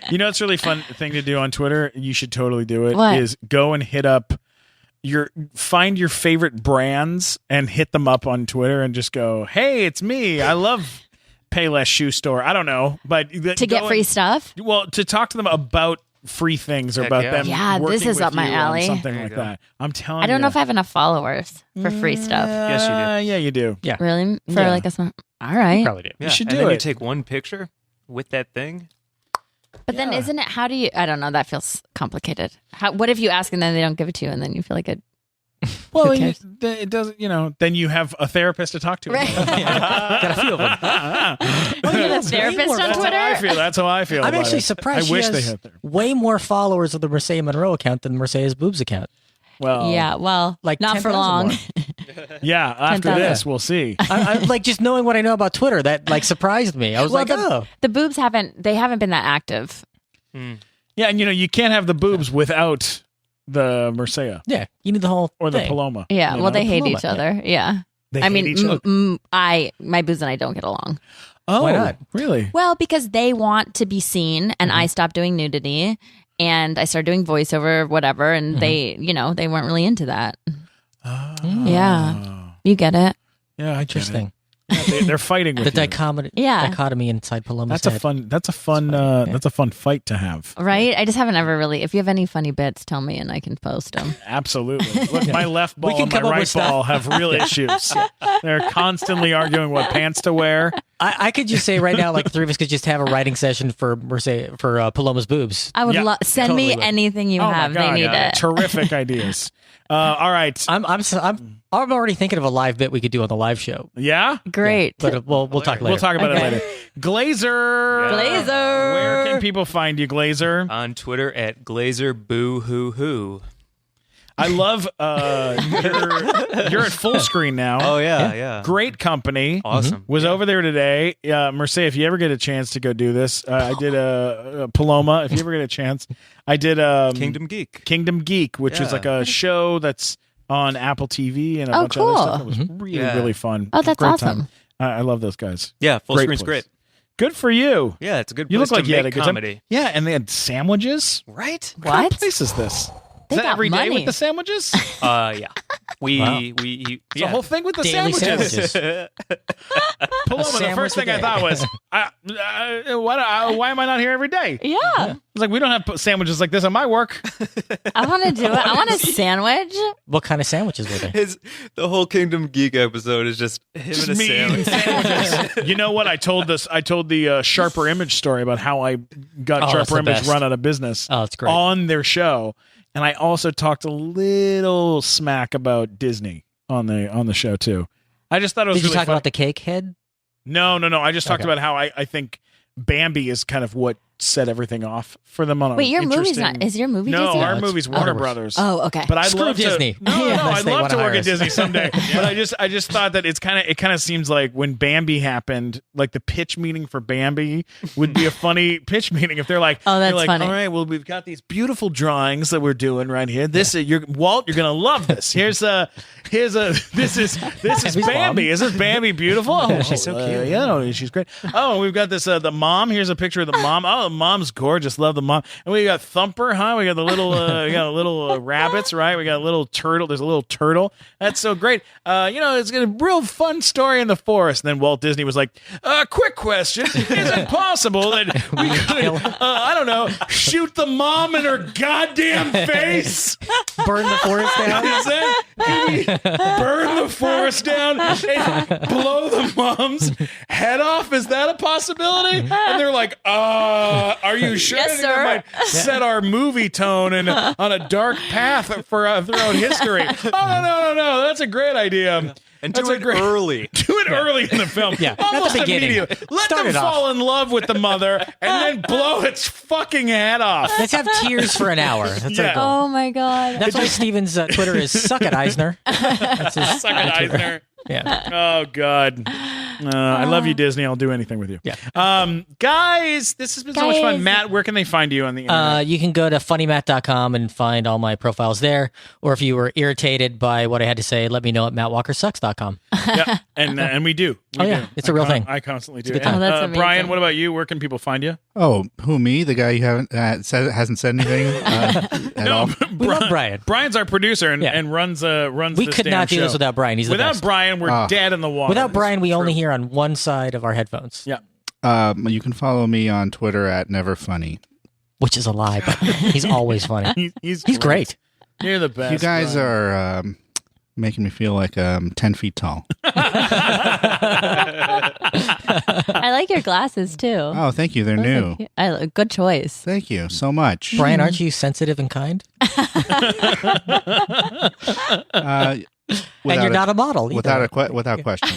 Speaker 2: You know what's really fun thing to do on Twitter? You should totally do it.
Speaker 3: What?
Speaker 2: Is go and hit up find your favorite brands and hit them up on Twitter and just go, hey, it's me. I love Payless Shoe Store. I don't know, but
Speaker 3: To get free stuff?
Speaker 2: Well, to talk to them about free things or
Speaker 5: Heck
Speaker 2: about
Speaker 5: yeah.
Speaker 2: them.
Speaker 3: Yeah, this
Speaker 2: working
Speaker 3: is
Speaker 2: with
Speaker 3: up my
Speaker 2: you on
Speaker 3: alley.
Speaker 2: something
Speaker 5: There you
Speaker 2: like
Speaker 5: go.
Speaker 2: that. I'm telling
Speaker 3: I don't
Speaker 2: you.
Speaker 3: know if I have enough followers for free stuff.
Speaker 5: Yes, you do.
Speaker 2: Yeah, you do.
Speaker 4: Yeah.
Speaker 3: Really? For
Speaker 2: Yeah.
Speaker 3: like a small. All right.
Speaker 4: Probably do.
Speaker 5: Yeah.
Speaker 2: should
Speaker 5: and
Speaker 2: do
Speaker 5: then
Speaker 2: it.
Speaker 5: you take one picture with that thing.
Speaker 3: But then
Speaker 2: Yeah.
Speaker 3: isn't it, how do you, I don't know, that feels complicated. What if you ask and then they don't give it to you and then you feel like it,
Speaker 2: Well,
Speaker 3: Who
Speaker 2: it
Speaker 3: cares?
Speaker 2: doesn't. Then you have a therapist to talk to.
Speaker 3: Right.
Speaker 4: Got a few of them.
Speaker 3: oh, you're the therapist on
Speaker 2: That's how I
Speaker 3: Twitter?
Speaker 2: feel. That's how I feel.
Speaker 4: I'm
Speaker 2: about
Speaker 4: actually
Speaker 2: it.
Speaker 4: surprised
Speaker 2: I
Speaker 4: she
Speaker 2: wish
Speaker 4: has
Speaker 2: they had there.
Speaker 4: way more followers of the Mircea Monroe account than Mircea's boobs account.
Speaker 2: Well,
Speaker 3: Yeah, well,
Speaker 4: Like
Speaker 3: not for
Speaker 4: 10,000
Speaker 3: long.
Speaker 4: more.
Speaker 2: yeah. After
Speaker 3: 10,000.
Speaker 2: this, we'll see.
Speaker 4: I'm like just knowing what I know about Twitter that like surprised me. I was like, oh,
Speaker 3: The boobs haven't been that active.
Speaker 2: Yeah, and you can't have the boobs without the Mircea
Speaker 4: Yeah, you need the whole
Speaker 2: or the
Speaker 4: thing.
Speaker 2: Paloma.
Speaker 3: Yeah.
Speaker 2: you
Speaker 3: Well,
Speaker 2: know?
Speaker 3: they hate
Speaker 4: Paloma,
Speaker 3: each other. Yeah.
Speaker 2: They
Speaker 3: I
Speaker 2: hate
Speaker 3: mean,
Speaker 2: each other.
Speaker 3: my booze and I don't get along.
Speaker 2: Oh,
Speaker 4: Why not?
Speaker 2: really?
Speaker 3: Well, because they want to be seen, and I stopped doing nudity, and I started doing voiceover, whatever, and they weren't really into that. Yeah, you get it.
Speaker 2: Yeah, I get it.
Speaker 4: Interesting.
Speaker 2: Yeah, they're fighting with
Speaker 4: The
Speaker 2: you.
Speaker 4: dichotomy inside Paloma's
Speaker 2: That's a
Speaker 4: head.
Speaker 2: fun. That's a fun fight to have.
Speaker 3: Right? I just haven't ever really. If you have any funny bits, tell me and I can post them.
Speaker 2: Absolutely. Look, my left ball
Speaker 4: can
Speaker 2: and my
Speaker 4: come up
Speaker 2: right
Speaker 4: with stuff.
Speaker 2: ball have real issues. They're constantly arguing what pants to wear.
Speaker 4: I could just say right now, like the three of us could just have a writing session for Paloma's boobs.
Speaker 3: I would
Speaker 2: Yeah,
Speaker 3: send me
Speaker 4: totally would.
Speaker 3: anything you
Speaker 2: Oh my
Speaker 3: have.
Speaker 2: God,
Speaker 3: They need
Speaker 2: yeah.
Speaker 3: it.
Speaker 2: Terrific ideas. All right.
Speaker 4: I'm already thinking of a live bit we could do on the live show,
Speaker 2: Yeah?
Speaker 3: Great.
Speaker 4: but we'll talk later.
Speaker 2: We'll talk about
Speaker 3: Okay.
Speaker 2: it later. Glazer.
Speaker 3: Glazer.
Speaker 2: Where can people find you, Glazer?
Speaker 5: On Twitter at Glazer Boo Hoo Hoo.
Speaker 2: I love you're at full screen now.
Speaker 5: Oh yeah.
Speaker 2: Great company.
Speaker 5: Awesome.
Speaker 2: Was over there today. Mircea, if you ever get a chance to go do this, I did a Paloma. If you ever get a chance, I did
Speaker 5: Kingdom Geek.
Speaker 2: Kingdom Geek, which is
Speaker 5: Yeah.
Speaker 2: like a show that's on Apple TV and a
Speaker 3: Oh,
Speaker 2: bunch of other
Speaker 3: cool.
Speaker 2: stuff. It was really,
Speaker 5: Yeah.
Speaker 2: really fun.
Speaker 3: Oh, that's
Speaker 2: Great
Speaker 3: awesome.
Speaker 2: time. I love those guys.
Speaker 5: Yeah, full
Speaker 2: Great
Speaker 5: screen's
Speaker 2: place.
Speaker 5: great.
Speaker 2: Good for you.
Speaker 5: Yeah, it's a good
Speaker 2: You
Speaker 5: place
Speaker 2: look like
Speaker 5: to
Speaker 2: you had a
Speaker 5: make
Speaker 2: good
Speaker 5: comedy.
Speaker 2: time. Yeah, and they had sandwiches.
Speaker 5: Right?
Speaker 2: What kind
Speaker 3: What?
Speaker 2: of place is this?
Speaker 3: They
Speaker 2: Is that
Speaker 3: got
Speaker 2: every day
Speaker 3: money.
Speaker 2: with the sandwiches?
Speaker 5: Yeah. We
Speaker 2: It's a whole thing with the
Speaker 4: Daily
Speaker 2: sandwiches.
Speaker 4: sandwiches.
Speaker 2: Paloma, the
Speaker 4: sandwich
Speaker 2: first
Speaker 4: a
Speaker 2: thing I
Speaker 4: day.
Speaker 2: thought was, why am I not here every day?
Speaker 3: Yeah.
Speaker 2: I was like, we don't have sandwiches like this at my work.
Speaker 3: I want to do it. I want a sandwich.
Speaker 4: What kind of sandwiches were they?
Speaker 5: The whole Kingdom Geek episode is just him
Speaker 2: Just
Speaker 5: and a
Speaker 2: me eating
Speaker 5: sandwich.
Speaker 2: sandwiches. You know what? I told the Sharper Image story about how I got
Speaker 4: Oh, that's
Speaker 2: Sharper
Speaker 4: the
Speaker 2: Image
Speaker 4: best.
Speaker 2: run out of business
Speaker 4: Oh, it's great.
Speaker 2: on their show. And I also talked a little smack about Disney on the show too. I just thought it was
Speaker 4: Did you
Speaker 2: really
Speaker 4: talk
Speaker 2: fun.
Speaker 4: about the cake head?
Speaker 2: No. I just talked
Speaker 4: Okay.
Speaker 2: about how I think Bambi is kind of what set everything off for them on
Speaker 3: Wait,
Speaker 2: an
Speaker 3: your movie's
Speaker 2: interesting-
Speaker 3: not. Is your movie
Speaker 2: No,
Speaker 3: Disney?
Speaker 2: our
Speaker 4: it's
Speaker 2: movie's
Speaker 4: Warner
Speaker 2: Warner
Speaker 4: Brothers.
Speaker 2: Brothers.
Speaker 3: Oh, okay.
Speaker 2: But I'd
Speaker 4: Screw
Speaker 2: love
Speaker 4: Disney.
Speaker 2: To, no,
Speaker 4: Yeah,
Speaker 2: no,
Speaker 4: unless
Speaker 2: I'd
Speaker 4: they
Speaker 2: love
Speaker 4: wanna
Speaker 2: to work
Speaker 4: hire
Speaker 2: at
Speaker 4: us.
Speaker 2: Disney someday. But I just thought that it kind of seems like when Bambi happened, like the pitch meeting for Bambi would be a funny pitch meeting if they're like,
Speaker 3: Oh, that's
Speaker 2: they're like,
Speaker 3: funny.
Speaker 2: all right, well, we've got these beautiful drawings that we're doing right here. This is Walt, you're gonna love this. This is Bambi. Isn't Bambi beautiful? Oh,
Speaker 5: she's so cute.
Speaker 2: Yeah, no, she's great. Oh, we've got this the mom. Here's a picture of the mom. Oh, the mom's gorgeous. Love the mom. And we got Thumper, huh? We got the little rabbits, right? We got a little turtle. There's a little turtle. That's so great. It's a real fun story in the forest. And then Walt Disney was like, quick question. Is it possible that we could, I don't know, shoot the mom in her goddamn face?
Speaker 4: Burn the forest down?
Speaker 2: Is that? Can we burn the forest down and blow the mom's head off? Is that a possibility? And they're like, are you sure?
Speaker 3: Yes,
Speaker 2: I think that
Speaker 3: sir.
Speaker 2: might set our movie tone and on a dark path for throughout history. Oh, no. That's a great idea.
Speaker 5: And
Speaker 2: That's
Speaker 5: do
Speaker 2: a
Speaker 5: it
Speaker 2: great-
Speaker 5: early.
Speaker 2: Do it early in the film.
Speaker 4: Yeah, not the
Speaker 2: Almost
Speaker 4: beginning.
Speaker 2: immediately. Let
Speaker 4: Start
Speaker 2: them
Speaker 4: it off.
Speaker 2: fall in love with the mother and then blow its fucking head off.
Speaker 4: Let's have tears for an hour. That's
Speaker 2: Yeah.
Speaker 4: our goal.
Speaker 3: Oh my god.
Speaker 4: That's why Steven's Twitter is Suck It Eisner. That's his
Speaker 2: Suck it, Eisner.
Speaker 4: Yeah.
Speaker 2: Oh God, I love you, Disney. I'll do anything with you.
Speaker 4: Yeah.
Speaker 2: Guys, this has been so much fun.
Speaker 3: Guys.
Speaker 2: Matt, where can they find you on the internet?
Speaker 4: You can go to funnymatt.com and find all my profiles there. Or if you were irritated by what I had to say, let me know at mattwalkersucks.com.
Speaker 2: Yeah, and we do. We
Speaker 4: Oh, yeah.
Speaker 2: do.
Speaker 4: It's a real thing.
Speaker 2: I constantly do.
Speaker 4: good
Speaker 2: And,
Speaker 4: time.
Speaker 3: Oh, that's
Speaker 2: Brian,
Speaker 3: amazing.
Speaker 2: what about you? Where can people find you?
Speaker 7: Oh, who, me? The guy you haven't hasn't said anything at all?
Speaker 4: We love Brian.
Speaker 2: Brian's our producer and,
Speaker 4: Yeah.
Speaker 2: and runs
Speaker 4: We
Speaker 2: this
Speaker 4: could
Speaker 2: damn
Speaker 4: not do
Speaker 2: show.
Speaker 4: this without Brian. He's the
Speaker 2: Without
Speaker 4: best.
Speaker 2: Brian, we're dead in the water.
Speaker 4: Without Brian, we only hear on one side of our headphones,
Speaker 2: Yeah.
Speaker 7: You can follow me on Twitter at neverfunny.
Speaker 4: which is a lie, but he's always funny.
Speaker 2: He's
Speaker 4: He's great.
Speaker 2: You're the best.
Speaker 7: You guys
Speaker 2: Brian.
Speaker 7: are making me feel like 10 feet tall.
Speaker 3: I like your glasses too.
Speaker 7: Oh, thank you. They're
Speaker 3: Those are
Speaker 7: new.
Speaker 3: cute. Good choice.
Speaker 7: Thank you so much.
Speaker 4: Brian, aren't you sensitive and kind?
Speaker 7: And
Speaker 4: And you're not a model either.
Speaker 7: without question.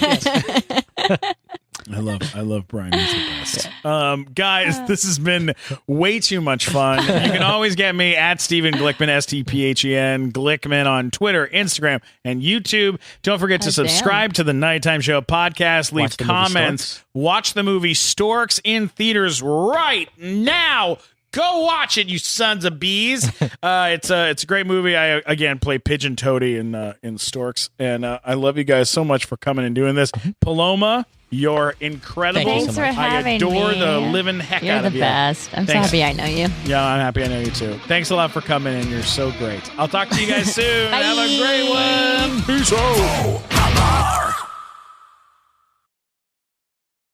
Speaker 2: I love Brian. He's the best. Guys, this has been way too much fun. You can always get me at Stephen Glickman, STPHEN, Glickman on Twitter, Instagram, and YouTube. Don't forget to
Speaker 3: Oh,
Speaker 2: subscribe to the Nighttime Show podcast. Leave
Speaker 4: Watch the movie
Speaker 2: comments.
Speaker 4: Storks.
Speaker 2: Watch the movie Storks in theaters right now. Go watch it, you sons of bees. It's a great movie. I again play Pigeon Toady in Storks, and I love you guys so much for coming and doing this. Paloma, you're incredible.
Speaker 3: Thanks for having
Speaker 2: I adore
Speaker 3: me.
Speaker 2: the living heck
Speaker 3: You're
Speaker 2: out
Speaker 3: the
Speaker 2: of you.
Speaker 3: best. I'm so
Speaker 2: Thanks.
Speaker 3: happy I know you.
Speaker 2: Yeah, I'm happy I know you too. Thanks a lot for coming in. You're so great. I'll talk to you guys soon.
Speaker 3: Bye.
Speaker 2: Have a great one. Peace out.